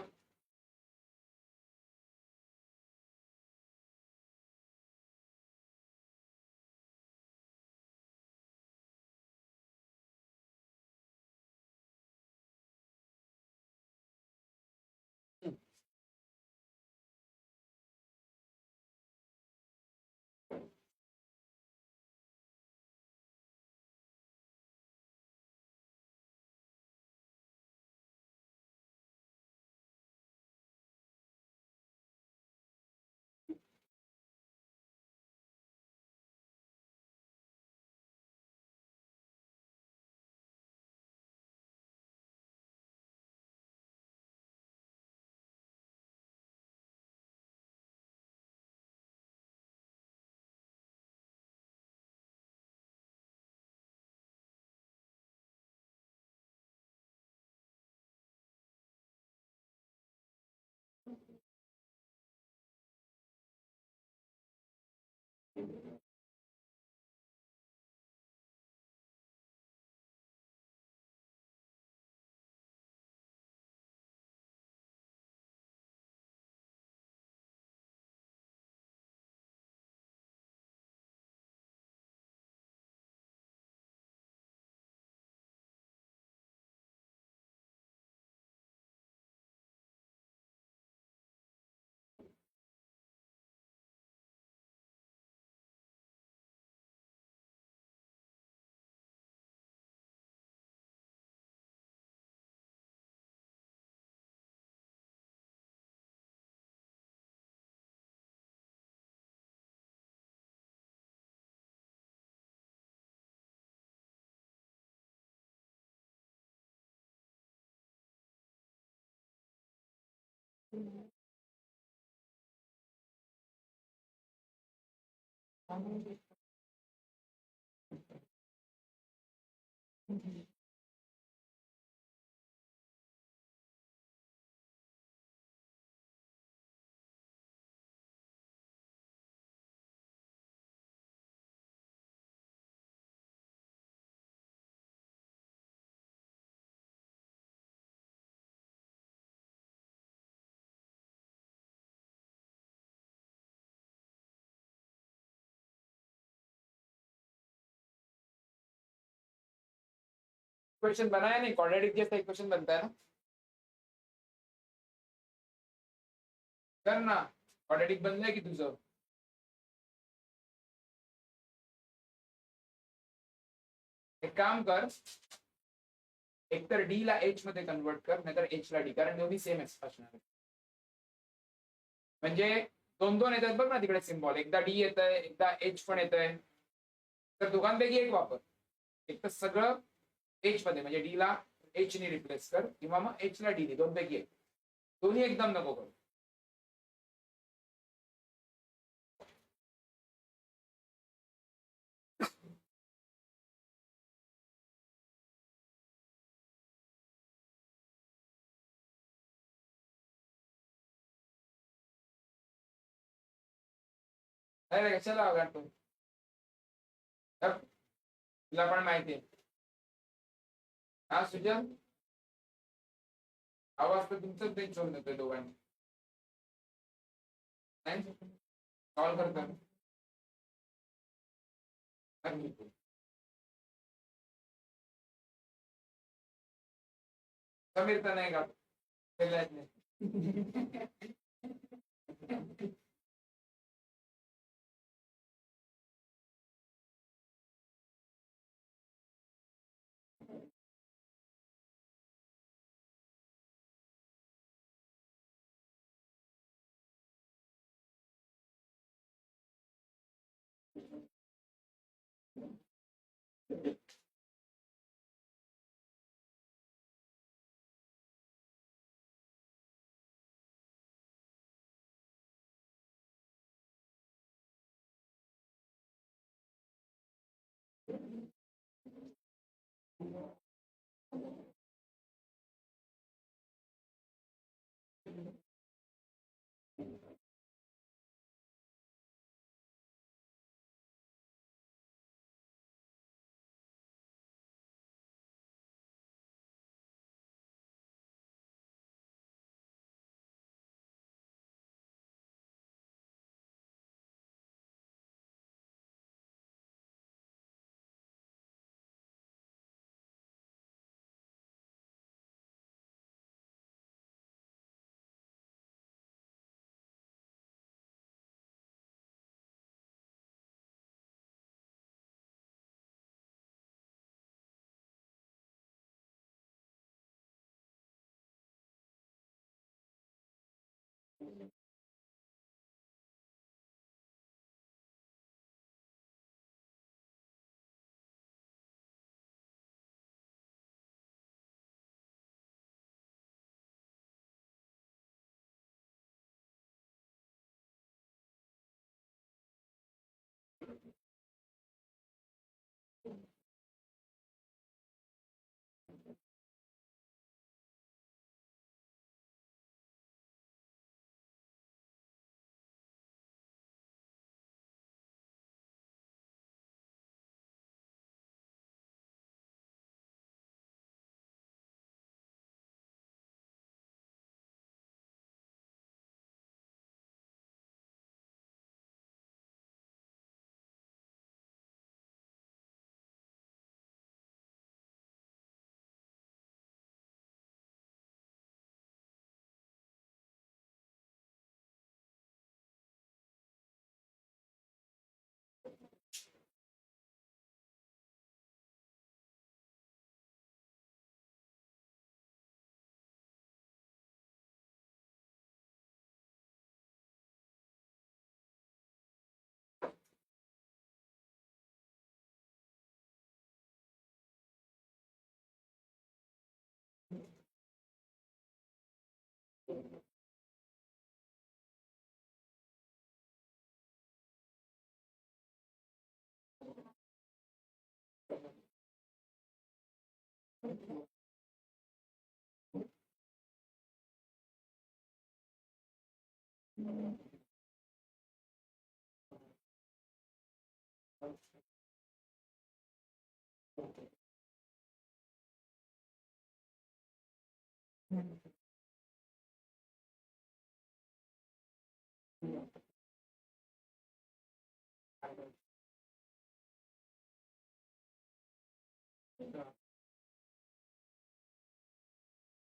क्वेश्चन बनाया नहीं, क्वाड्रेटिक जैसा इक्वेशन बनता है ना, करना क्वाड्रेटिक बनलंय की तुझं? एक काम कर, एकतर डी ला एच मध्ये कन्वर्ट कर, नाहीतर एच ला डी, कारण दोन्ही सेम असणार आहे. म्हणजे दोन दोन येतात बघ ना तिकडे सिम्बॉल, एकदा डी येत आहे एकदा एच पण येत आहे, तर दोघांपैकी एक वापर. एक तर सगळं एच मध्ये म्हणजे डी ला एच ने रिप्लेस कर, किंवा मग एच ला डी ने, दोन पैकी एक. दोन्ही एकदम नको करू. अरे कशाला आवडतो, तुला पण माहिती आहे. हा सुजन, आवाज तर तुमचाच बेंच होऊन येतोय दोघांनी. नाही कॉल करतो समीर तर नाही का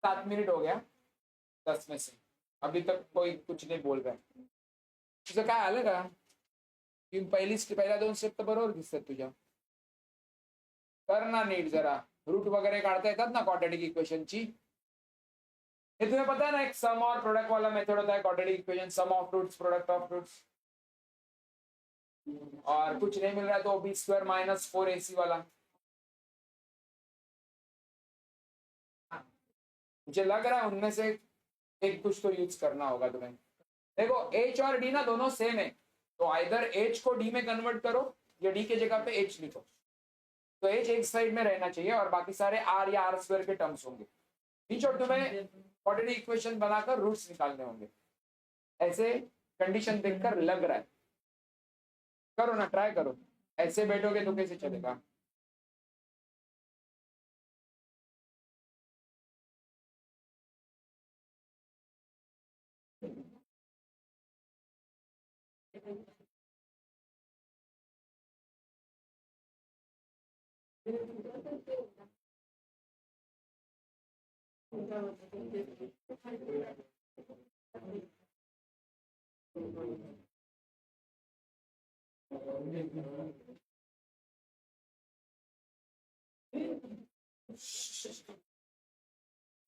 7 मिनिट हो गया 10 में से, अभी तक कोई कुछ नहीं बोल रहा है. तुझं काय आलं का की पहिल्या 2 स्टेप तर बरोबर दिसतात तुझ्या. कर ना नीट जरा. रूट वगैरे काढता येतात ना क्वाड्रेटिक इक्वेशनची. हे तुम्हें पता है ना, एक सम और प्रोडक्ट वाला मेथड होता है quadratic equation, sum of roots product of roots. और कुछ नहीं मिल रहा है तो बी स्क्वायर माइनस 4ac वाला. मुझे लग रहा है उनमें से एक कुछ तो यूज करना होगा तुम्हें. देखो h और d ना दोनों सेम है, तो आइदर h को d में कन्वर्ट करो या d के जगह पे h लिखो. तो h एक साइड में रहना चाहिए और बाकी सारे r या r स्क्वायर के टर्म्स होंगे. बीच और तुम्हें क्वाड्रेटिक इक्वेशन बनाकर रूट्स निकालने होंगे. ऐसे कंडीशन देखकर लग रहा है. करो ना, ट्राई करो. ऐसे बैठोगे तो कैसे चलेगा.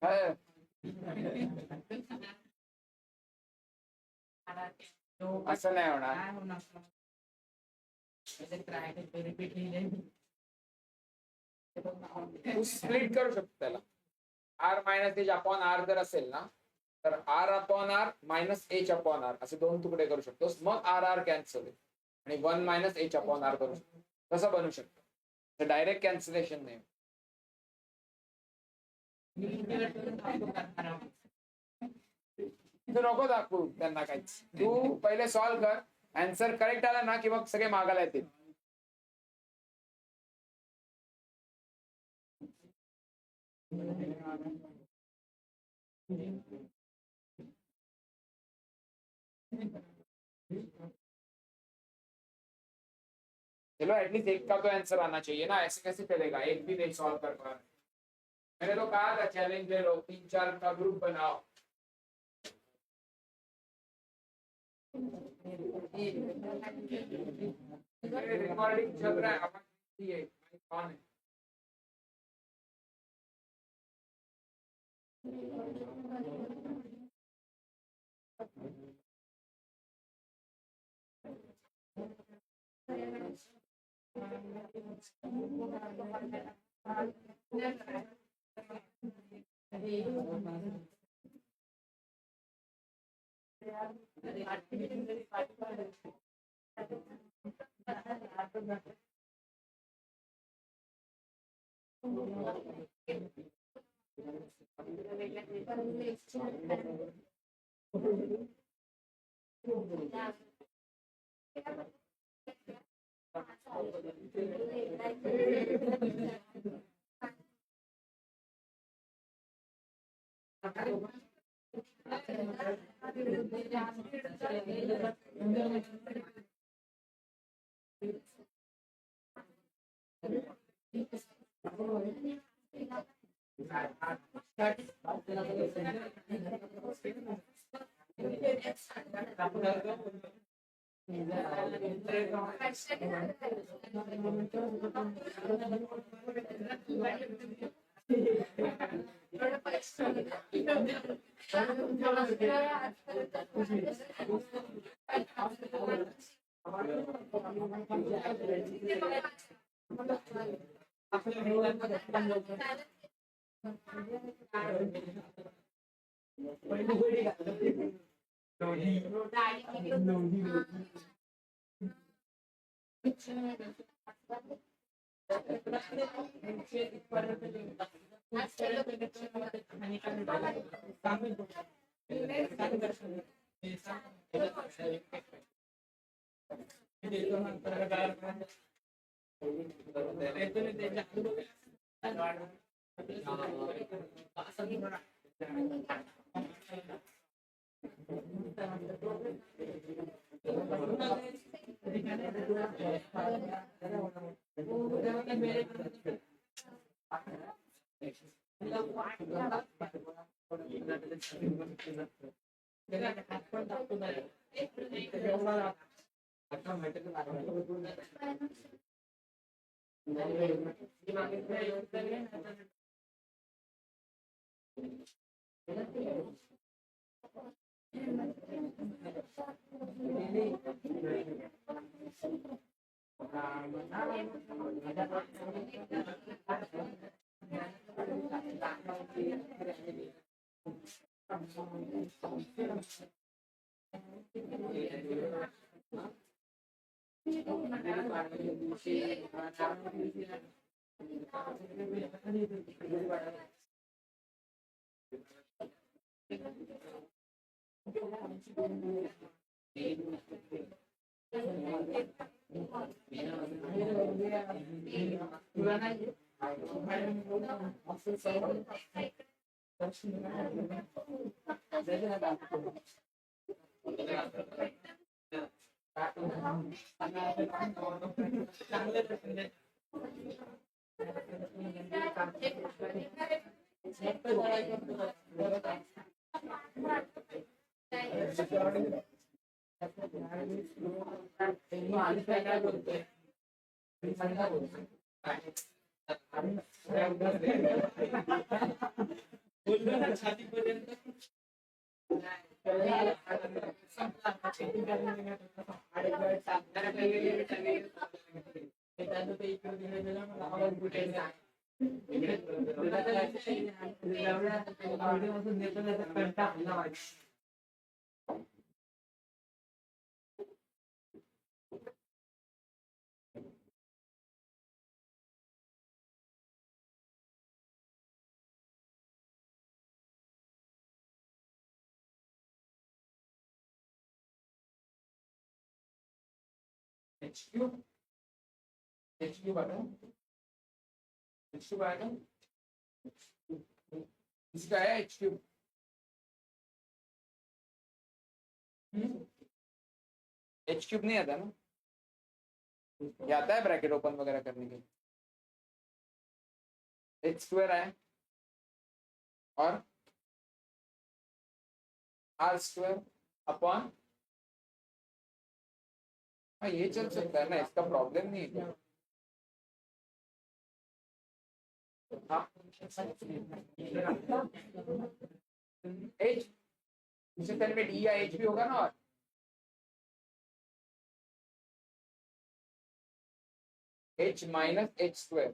है असं नाही होणार. तू स्प्लिट करू शकतो त्याला. R minus H upon R जर असेल ना, तर R upon R minus H upon R असे 2 तुकडे करू शकतोस. मग आर आर कॅन्सल होईल आणि 1 मायनस एच अपॉन आर करू शकतो. तसं बनवू शकतो. डायरेक्ट कॅन्सलेशन नाही. तू नको दाखवू त्यांना काहीच. तू पहिले सॉल्व कर. आन्सर करेक्ट आला ना की मग सगळे मागायला येतील. चलो एटलीस्ट एक का तो आंसर आना चाहिए ना. ऐसे कैसे चलेगा, एक भी नहीं सॉल्व कर पा रहे. मैंने तो कहा था चैलेंज ले लो, 3-4 का ग्रुप बनाओ. रिकॉर्डिंग चल रहा है. कौन है. एच क्यूब आएगा, एच क्यूब आएगा, इसका है एच क्यूब। एच क्यूब नहीं आता ना, ये आता है ब्रैकेट ओपन वगैरह करने के लिए। एच स्क्वायर आए और आर स्क्वायर अपॉन, हाँ ये चल सकता है ना, इसका प्रॉब्लम नहीं है। हाँ एच, इससे पहले डी या एच भी होगा ना, और एच माइनस एच स्क्वायर।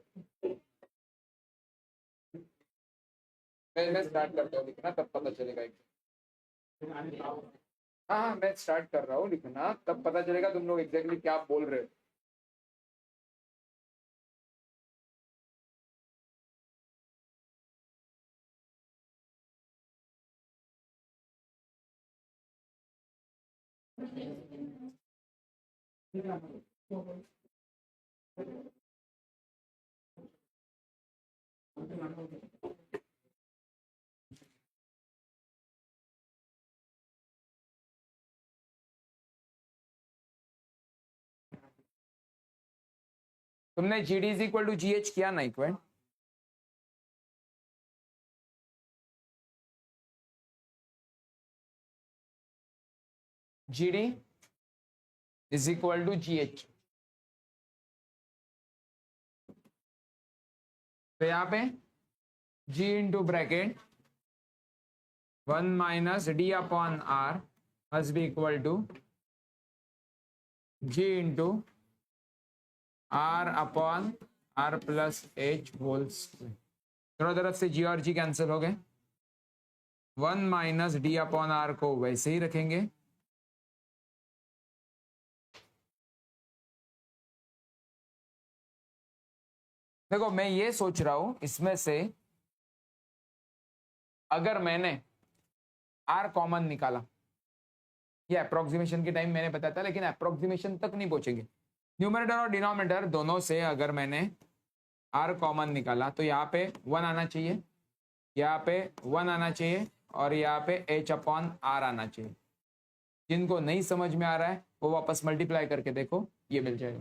मैं स्टार्ट करता हूँ लिखना, तब पता चलेगा। हाँ हाँ मैं स्टार्ट कर रहा हूँ लिखना, तब पता चलेगा तुम लोग एग्जैक्टली क्या बोल रहे हो। तुमने G D is equal to G H किया ना इक्वेंट? G D is equal to G H, तो यहाँ पे G into bracket 1 minus D upon R must be equal to G into R upon R plus H whole square. दोनों तरफ से जी और जी कैंसिल हो गए। 1 माइनस डी अपॉन आर को वैसे ही रखेंगे, देखो मैं ये सोच रहा हूं इसमें से अगर मैंने आर कॉमन निकाला, ये अप्रोक्सीमेशन के टाइम मैंने बताया था, लेकिन अप्रोक्सीमेशन तक नहीं पहुंचेंगे। न्यूमरेटर और डिनोमिनेटर दोनों से अगर मैंने आर कॉमन निकाला तो यहाँ पे 1 आना चाहिए, यहाँ पे 1 आना चाहिए और यहाँ पे h अपॉन आर आना चाहिए। जिनको नहीं समझ में आ रहा है वो वापस मल्टीप्लाई करके देखो, ये मिल जाएगा।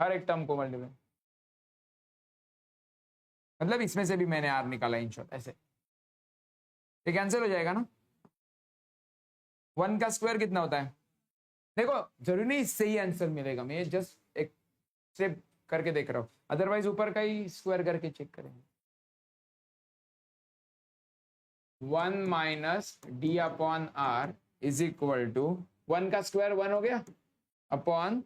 हर एक टर्म को मल्टीप्लाई, मतलब इसमें से भी मैंने आर निकाला इन शॉर्ट, ऐसे ये कैंसिल हो जाएगा ना। 1 का स्क्वायर कितना होता है? देखो जरूरी नहीं इससे ही आंसर मिलेगा, मैं जस्ट एक स्टेप करके देख रहा हूं, अदरवाइज ऊपर का ही स्क्वायर करके चेक करेंगे। 1 minus D upon R is equal to 1 का स्क्वायर 1 हो गया upon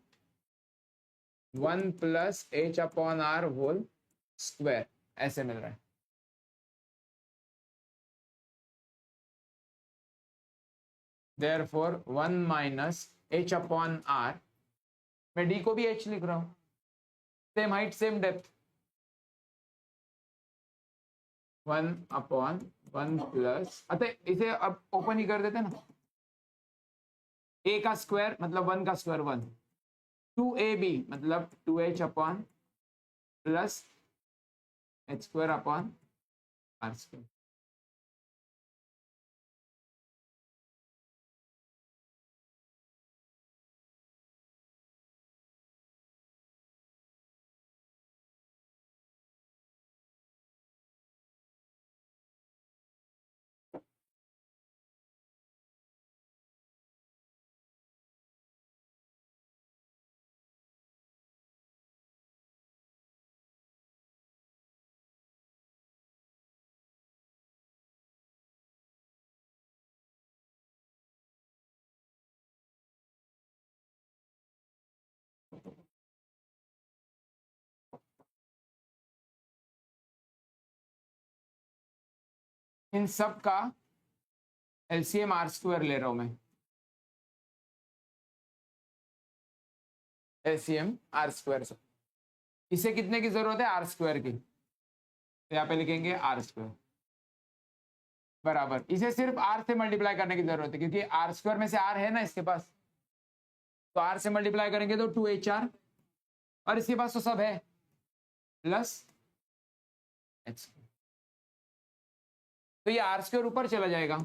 1 plus H upon R whole square, ऐसे मिल रहा है। Therefore 1 minus h upon R, मैं d को भी h लिख रहा हूं, same height same depth, 1 upon 1 plus, अतः इसे अब ओपन ही कर देते ना, a का स्क्वायर मतलब 1 का स्क्वायर 1, 2ab मतलब 2h upon plus h square upon R square. इन सब का एलसीएम आर स्क्वायर ले रहा हूं मैं, एलसीएम आर स्क्वायर से, इसे कितने की जरूरत है? आर स्क्वायर की, तो यहाँ पे लिखेंगे आर स्क्वायर बराबर, इसे सिर्फ आर से मल्टीप्लाई करने की जरूरत है क्योंकि आर स्क्वायर में से आर है ना इसके पास, तो आर से मल्टीप्लाई करेंगे तो 2HR, और इसके पास तो सब है प्लस एच, तो ये आर स्क्वायर ऊपर चला जाएगा,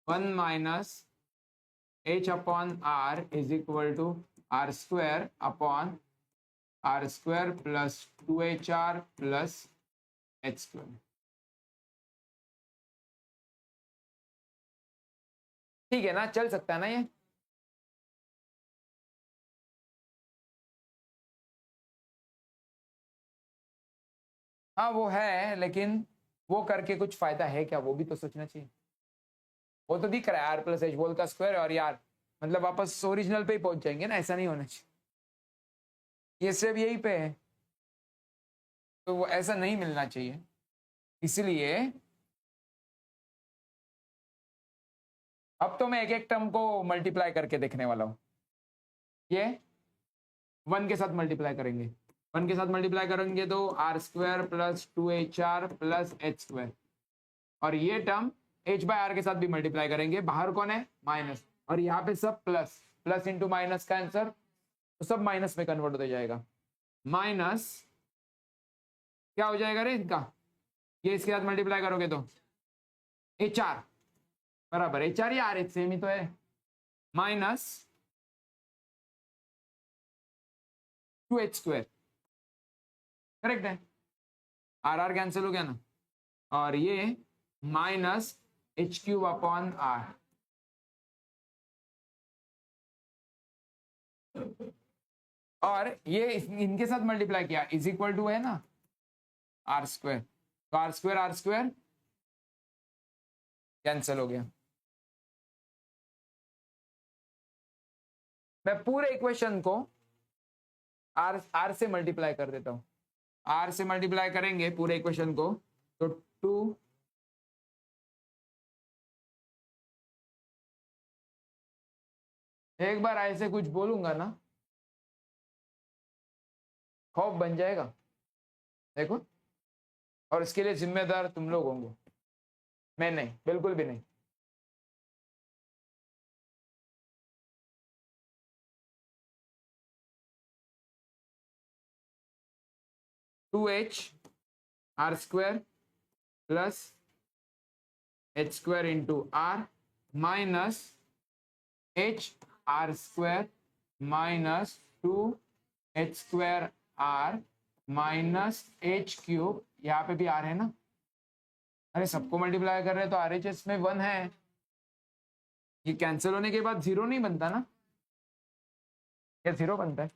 1 minus H upon R is equal to R square upon R square plus 2HR plus H square. ठीक है ना, चल सकता है ना ये? हाँ वो है, लेकिन वो करके कुछ फायदा है क्या, वो भी तो सोचना चाहिए। वो तो दिख रहा है आर प्लस एच होल का स्क्वायर, और यार मतलब वापस ओरिजिनल पे ही पहुंच जाएंगे ना, ऐसा नहीं होना चाहिए, ये सिर्फ यही पे है तो वो ऐसा नहीं मिलना चाहिए, इसलिए अब तो मैं एक एक टर्म को मल्टीप्लाई करके देखने वाला हूं। ये 1 के साथ मल्टीप्लाई करेंगे, 1 के साथ मल्टीप्लाई करेंगे तो R square plus 2HR plus H square, और ये टर्म h बाय आर के साथ भी मल्टीप्लाई करेंगे, बाहर कौन है? माइनस, और यहाँ पे सब प्लस, प्लस इंटू माइनस का आंसर, तो सब माइनस में कन्वर्ट हो जाएगा, माइनस क्या हो जाएगा रे इनका, ये इसके साथ मल्टीप्लाई करोगे तो HR बराबर, HR या RH सेम ही तो है, माइनस 2h स्क्वायर, करेक्ट है, आर आर कैंसिल हो गया ना, और ये minus H cube upon R, और ये इनके साथ मल्टीप्लाई किया इज इक्वल टू है ना आर स्क्वायर, तो आर स्क्वायर कैंसिल हो गया। मैं पूरे इक्वेशन को आर से मल्टीप्लाई कर देता हूं, आर से मल्टीप्लाई करेंगे पूरे इक्वेशन को तो 2 एक बार ऐसे कुछ बोलूंगा ना खौफ बन जाएगा, देखो, और इसके लिए जिम्मेदार तुम लोग होंगे, मैं नहीं, बिल्कुल भी नहीं। 2h r² plus h² into r minus h r² minus 2h² r minus h³ यहाँ पे भी r है ना, अरे सबको मल्टीप्लाई कर रहे हैं तो RHS में 1 है, ये कैंसिल होने के बाद 0 नहीं बनता ना, या 0 बनता है?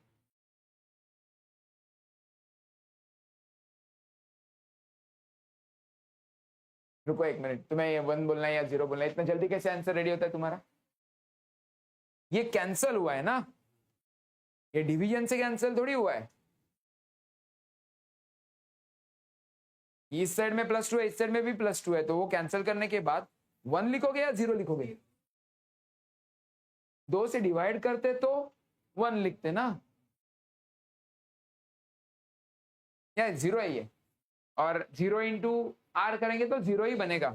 रुको एक मिनट, तुम्हें ये 1 बोलना है या 0 बोलना है? इतना जल्दी कैसे आंसर रेडी होता है तुम्हारा? ये कैंसिल हुआ है ना, ये डिवीजन से कैंसिल थोड़ी हुआ है। इस साइड में +2 है, इस साइड में भी +2 है, तो वो कैंसिल करने के बाद 1 लिखोगे या 0 लिखोगे? 2 से डिवाइड करते तो 1 लिखते ना, या 0 है ये, और 0 इंटू r करेंगे तो 0 ही बनेगा।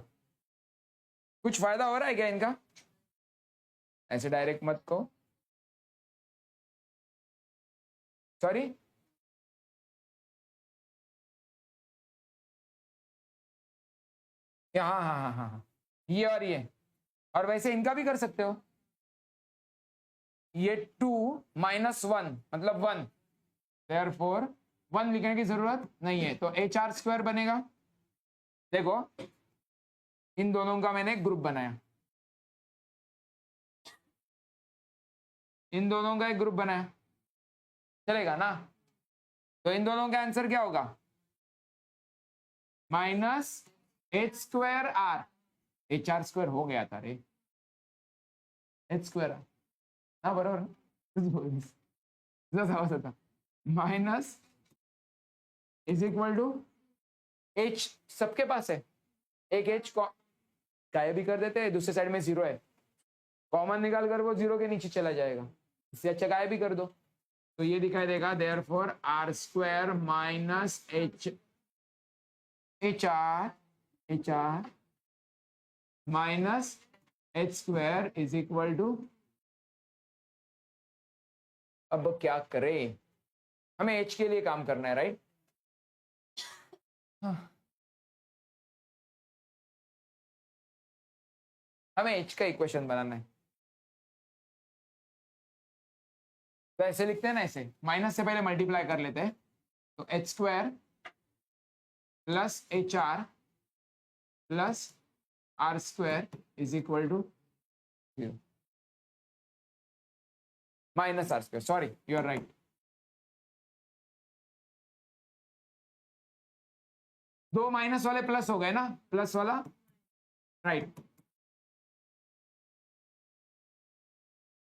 कुछ फायदा हो रहा है क्या इनका? ऐसे डायरेक्ट मत को, सॉरी हाँ हाँ हाँ हाँ हाँ, ये और वैसे इनका भी कर सकते हो। ये 2 माइनस 1 मतलब 1, देयरफॉर 1 लिखने की जरूरत नहीं है, तो HR² बनेगा। देखो इन दोनों का मैंने एक ग्रुप बनाया, इन दोनों का एक ग्रुप बनाया, चलेगा ना? तो इन दोनों का आंसर क्या होगा? माइनस h² r, HR² हो गया था रे, h² हाँ बरोबर ना, minus is equal to h, सबके पास है एक h को गायब भी कर देते हैं, दूसरे साइड में 0 है, कॉमन निकाल कर वो 0 के नीचे चला जाएगा, इससे अच्छा गायब भी कर दो, तो ये दिखाई देगा therefore r² minus HR minus h² is equal to, अब क्या करें, हमें h के लिए काम करना है राइट? हमें h का इक्वेशन बनाना है, तो ऐसे लिखते हैं ना, ऐसे माइनस से पहले मल्टीप्लाई कर लेते हैं, तो h² plus HR plus r² is equal to 0 minus r², sorry you are right, दो माइनस वाले प्लस हो गए ना, प्लस वाला राइट।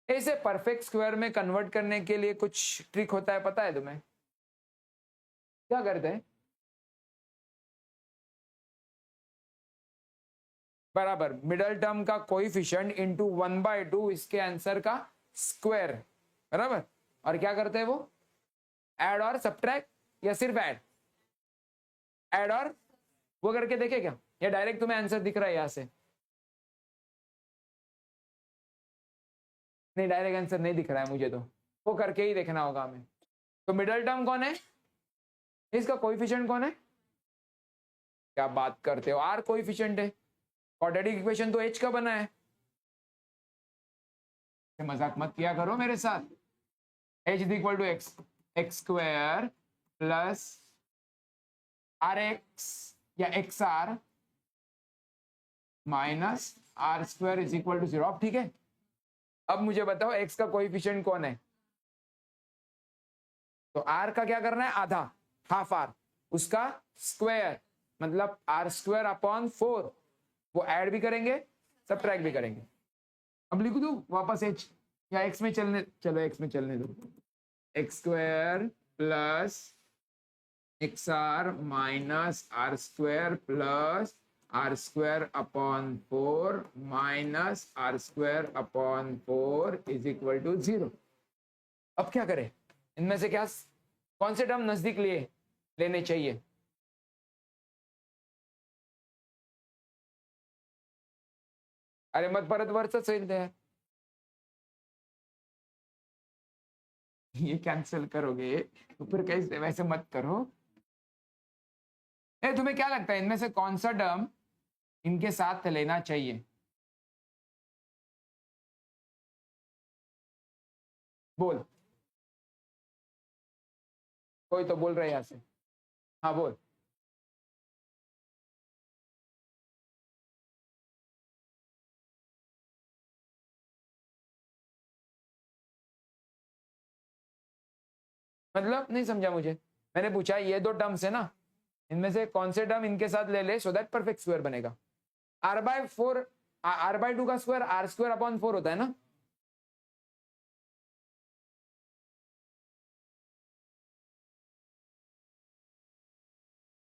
इसे परफेक्ट स्क्वायर में कन्वर्ट करने के लिए कुछ ट्रिक होता है, पता है तुम्हें? क्या करते हैं? बराबर मिडल टर्म का कोएफिशिएंट इंटू 1/2 इसके आंसर का स्क्वायर, बराबर, और क्या करते हैं वो? ऐड और सब्ट्रैक्ट, या सिर्फ ऐड? ऐड और वो करके देखे क्या, या डायरेक्ट तुम्हें आंसर दिख रहा है यहां से? नहीं, डायरेक्ट आंसर नहीं दिख रहा है मुझे, तो वो करके ही देखना होगा हमें। तो मिडल टर्म कौन है, इसका कोएफिशिएंट कौन है? क्या बात करते हो, आर कोएफिशिएंट है, क्वाड्रेटिक इक्वेशन तो एच का बना है, मजाक मत किया करो मेरे साथ। H is equal to x² plus RX या XR minus r² is equal to 0। अब ठीक है, अब मुझे बताओ x का कोएफिशिएंट कौन है? तो r का क्या करना है, आधा, हाफ r, उसका स्क्वायर मतलब r² अपॉन 4, वो ऐड भी करेंगे सब्ट्रैक्ट भी करेंगे। अब लिख दूं वापस h, या x में चलने, चलो x में चलने दो, x² plus XR minus r² plus r² upon 4 minus r² upon 4 is equal to 0। अब क्या करें, इनमें से क्या, कौन से टर्म नजदीक लेने चाहिए? अरे मत परत वरच है, ये कैंसिल करोगे तो फिर कैसे, वैसे मत करो, तुम्हें क्या लगता है इनमें से कौन सा टर्म इनके साथ लेना चाहिए? बोल, कोई तो बोल रहे हैं यहाँ से। हाँ बोल। मतलब नहीं समझा मुझे। मैंने पूछा ये दो टर्म्स है ना, इनमें से कौन से टर्म इनके साथ ले ले सो दैट परफेक्ट स्क्वायर बनेगा। r/4, r/2 का स्क्वायर r² होता है ना।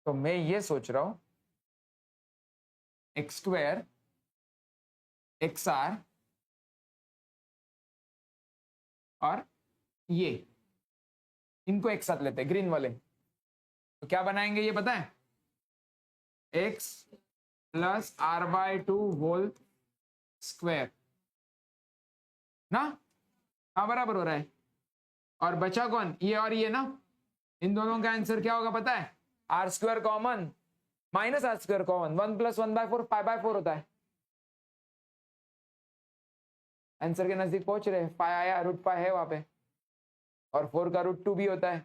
तो मैं ये सोच रहा हूं x² xr और ये इनको एक साथ लेते हैं ग्रीन वाले, तो क्या बनाएंगे ये पता है? x plus r/2 whole square ना। हाँ बराबर हो रहा है। और बचा कौन? ये और ये ना। इन दोनों का आंसर क्या होगा पता है? r² common minus r² common, 1 + 1/4 π/4 होता है। आंसर के नजदीक पहुंच रहे हैं। पाई आया, √π है वहां पे, और 4 का √2 भी होता है,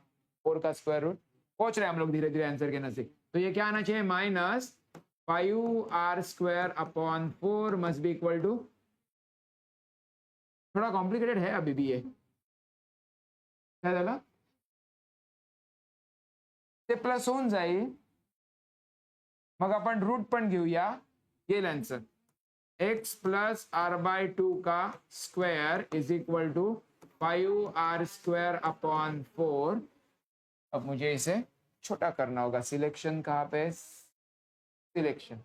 4 का स्क्वायर रूट। पहुंच रहे हैं हम लोग धीरे धीरे आंसर के नजदीक। तो ये क्या आना चाहिए? -5r² / 4 must be equal to, थोड़ा कॉम्प्लिकेटेड है अभी भी ये, काय झालं ते प्लस होऊन जाईल, मग आपण रूट पण घेऊया, येईल आन्सर। x प्लस r/2 का square is equal to 5r² / 4। अब मुझे इसे छोटा करना होगा। सिलेक्शन कहाँ पे? सिलेक्शन,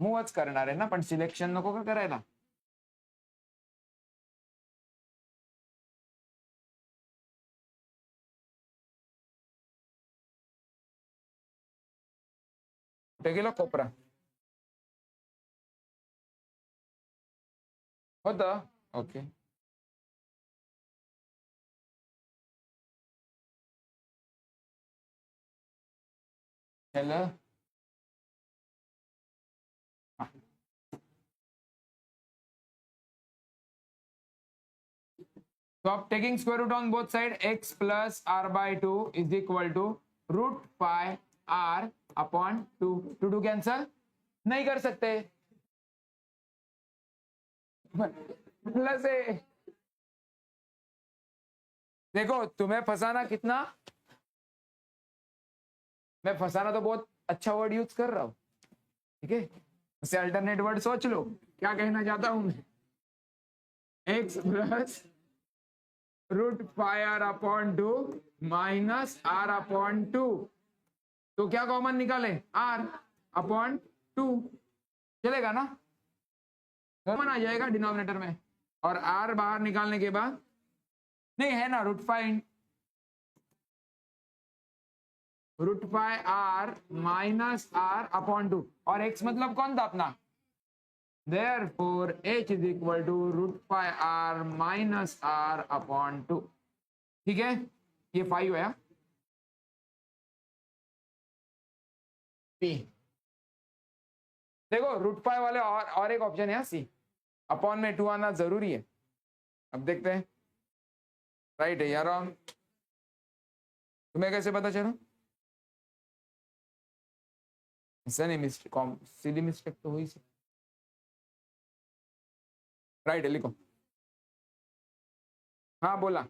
मूवच करणार आहे ना, पण सिलेक्शन नको का करायला? कुठे गेला कोपरा? होतं ओके। हेलो, तो आप taking square root on both side, x plus r/2 is equal to √πr/2। Two cancel नहीं कर सकते, प्लस है। देखो तुम्हें फंसाना कितना, मैं फंसाना तो बहुत अच्छा वर्ड यूज कर रहा हूं, ठीक है? उससे अल्टरनेट वर्ड सोच लो क्या कहना चाहता हूं मैं। x plus √πr/2 minus r/2, तो क्या कॉमन निकाले? r/2 चलेगा ना, कॉमन आ जाएगा डिनोमिनेटर में। और r बाहर निकालने के बाद नहीं है ना, √πr माइनस r/2, और x मतलब कौन था अपना? Therefore h is equal to √πr minus r/2। ठीक है, ये 5 है। P देखो √π वाले और एक ऑप्शन है सी, अपॉन में 2 आना जरूरी है। अब देखते हैं राइट है या रॉन्ग, तुम्हें कैसे पता चला? ऐसा नहीं, मिस्टेक सीधी मिस्टेक तो हुई सी। राइट है, लिखो। हाँ बोला,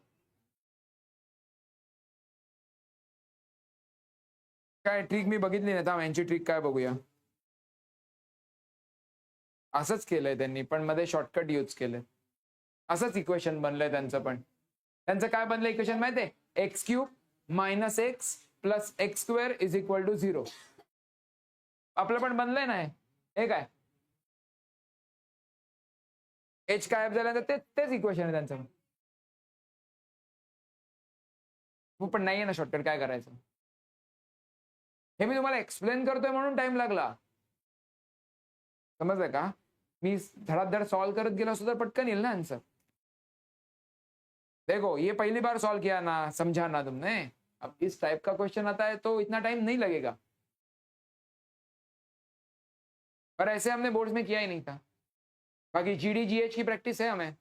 काय ट्रिक मी बघितली नाही, थांब यांची ट्रिक काय बघूया। असंच केलंय त्यांनी, पण मध्ये शॉर्टकट यूज केलंय। असंच इक्वेशन बनलंय त्यांचं, पण त्यांचं काय बनलं इक्वेशन माहितीये? x³ minus x plus x² is equal to 0। आपलं पण बनलंय ना हे काय? h गायब झाल्यानंतर तेच इक्वेशन आहे त्यांचं, वो पण नाहीये ना शॉर्टकट, काय करायचं? हे मी तुम्हाला एक्सप्लेन करतोय म्हणून टाइम लागला, समजलं का? मी धडाधड सॉल्व करत गेलो असतो तर पटकन येईल ना आन्सर। देखो ये पहली बार सॉल्व किया ना, समझा ना तुमने। अब इस टाइप का क्वेश्चन आता है तो इतना टाइम नहीं लगेगा, पर ऐसे हमने बोर्ड्स में किया ही नहीं था। बाकी जीडी जीएच की प्रैक्टिस है हमें।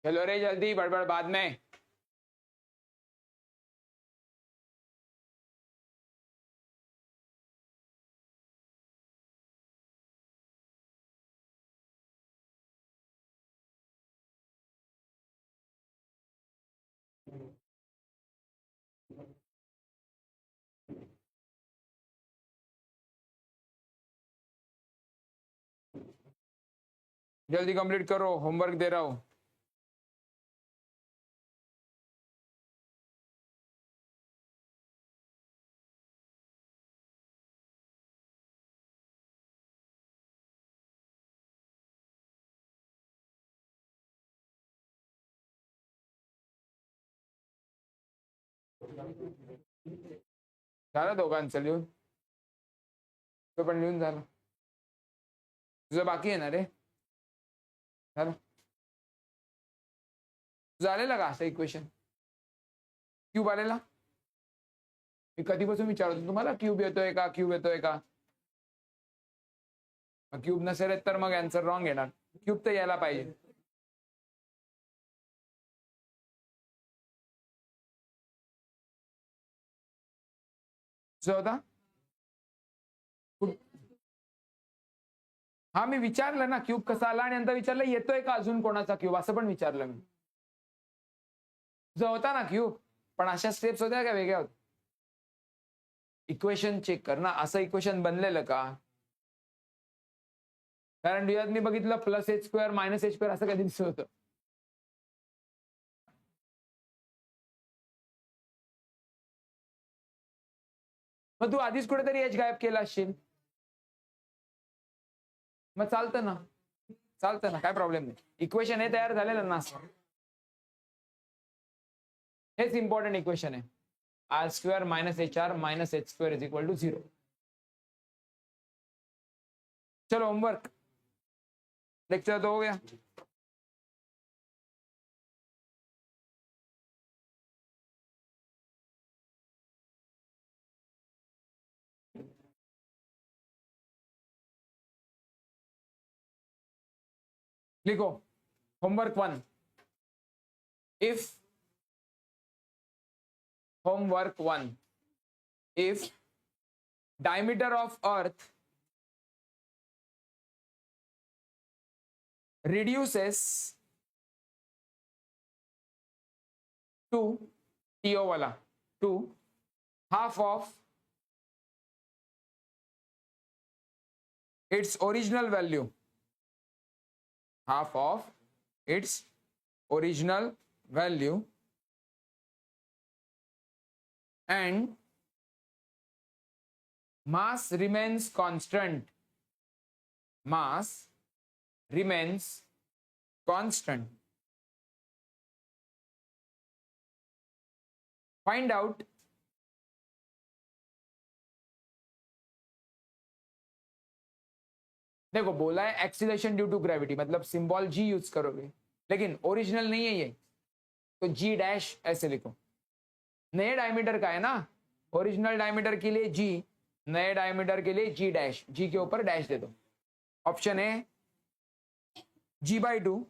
चलो रे जल्दी, बड़बड़ बाद में। जल्दी कंप्लीट करो, होमवर्क दे रहा हूं। झालं दोघांचं लिहून? तो पण लिहून झालं? तुझं बाकी आहे ना रे? झालं? तुझं आलेलं का असं इक्वेशन? क्यूब आलेला? मी कधीपासून विचारतो तुम्हाला, क्यूब येतोय का, क्यूब येतोय का? क्यूब नसेल तर मग आन्सर रॉंग येणार। क्यूब तर यायला पाहिजे। होता हा, मी विचारलं ना क्यूब कसा आला, आणि नंतर विचारलं येतोय का अजून कोणाचा क्यूब, असं पण विचारलं मी। जो होता ना क्यूब, पण अशा स्टेप्स होत्या का वेगळ्या होत्या? इक्वेशन चेक कर ना, असं इक्वेशन बनलेलं का? कारण ड्यूयात मी बघितलं plus H square minus H square असं कधी दिसत होतं? मग तू आधीच कुठेतरी एच गायब केला असशील, मग चालतं ना, चालतं ना, काय प्रॉब्लेम नाही। इक्वेशन हे तयार झालेलं ना, हेच इंपॉर्टंट इक्वेशन आहे। R square minus H R minus H square is equal to 0। चलो होमवर्क, लेक्चर तो हो गया। लिखो homework 1। If homework 1, if diameter of earth reduces to TO वाला to half of its original value, half of its original value, and mass remains constant, mass remains constant, find out देखो बोला है एक्सीलरेशन ड्यू टू ग्रेविटी, मतलब सिंबल जी यूज करोगे, लेकिन ओरिजिनल नहीं है ये, तो जी डैश ऐसे लिखो। नए डायमीटर का है ना, ओरिजिनल डायमीटर के लिए जी, नए डायमीटर के लिए जी डैश, जी के ऊपर डैश दे दो। ऑप्शन ए G/2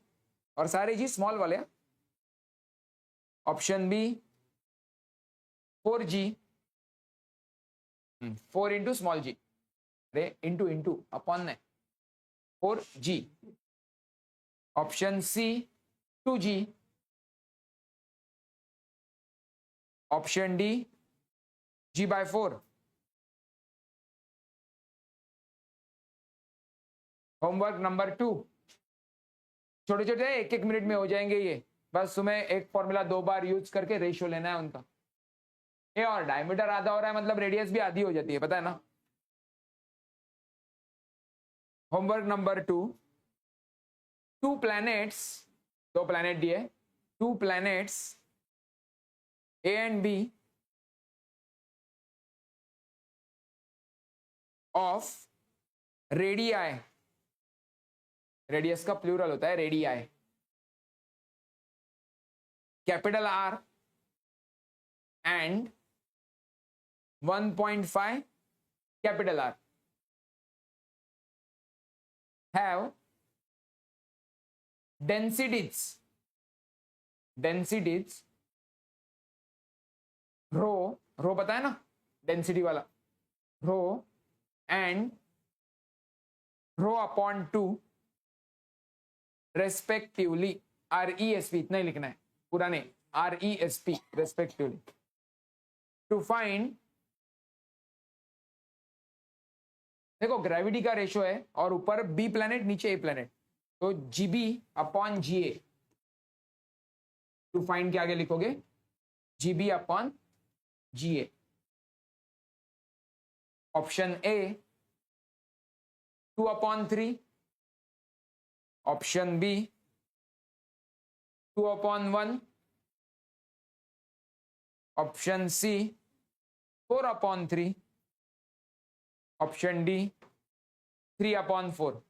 और सारे जी स्मॉल वाले। Option B 4G, 4 into small G, अरे इंटू इंटू अपॉन ने 4G। Option C 2G। Option D G/4। Homework number 2, छोटे छोटे 1-1 मिनट में हो जाएंगे ये। बस तुम्हें एक फॉर्मूला 2 बार यूज करके रेशियो लेना है उनका। ये और डायमीटर आधा हो रहा है मतलब रेडियस भी आधी हो जाती है, पता है ना। होमवर्क नंबर 2, 2 प्लैनेट्स, 2 प्लैनेट दिए, 2 planets A and B of radii, radius का प्लूरल होता है radii, capital R and 1.5 capital R have densities rho पता है ना डेंसिटी वाला, rho and rho upon 2 respectively, RESP इतना ही लिखना है, पूरा नहीं, RESP रेस्पेक्टिवली, टू फाइंड। देखो ग्रेविटी का रेशियो है और ऊपर बी प्लैनेट नीचे ए प्लैनेट, तो GB upon GA। To find के आगे लिखोगे GB upon GA। Option A 2/3, option B 2/1, option C 4/3, option D 3/4।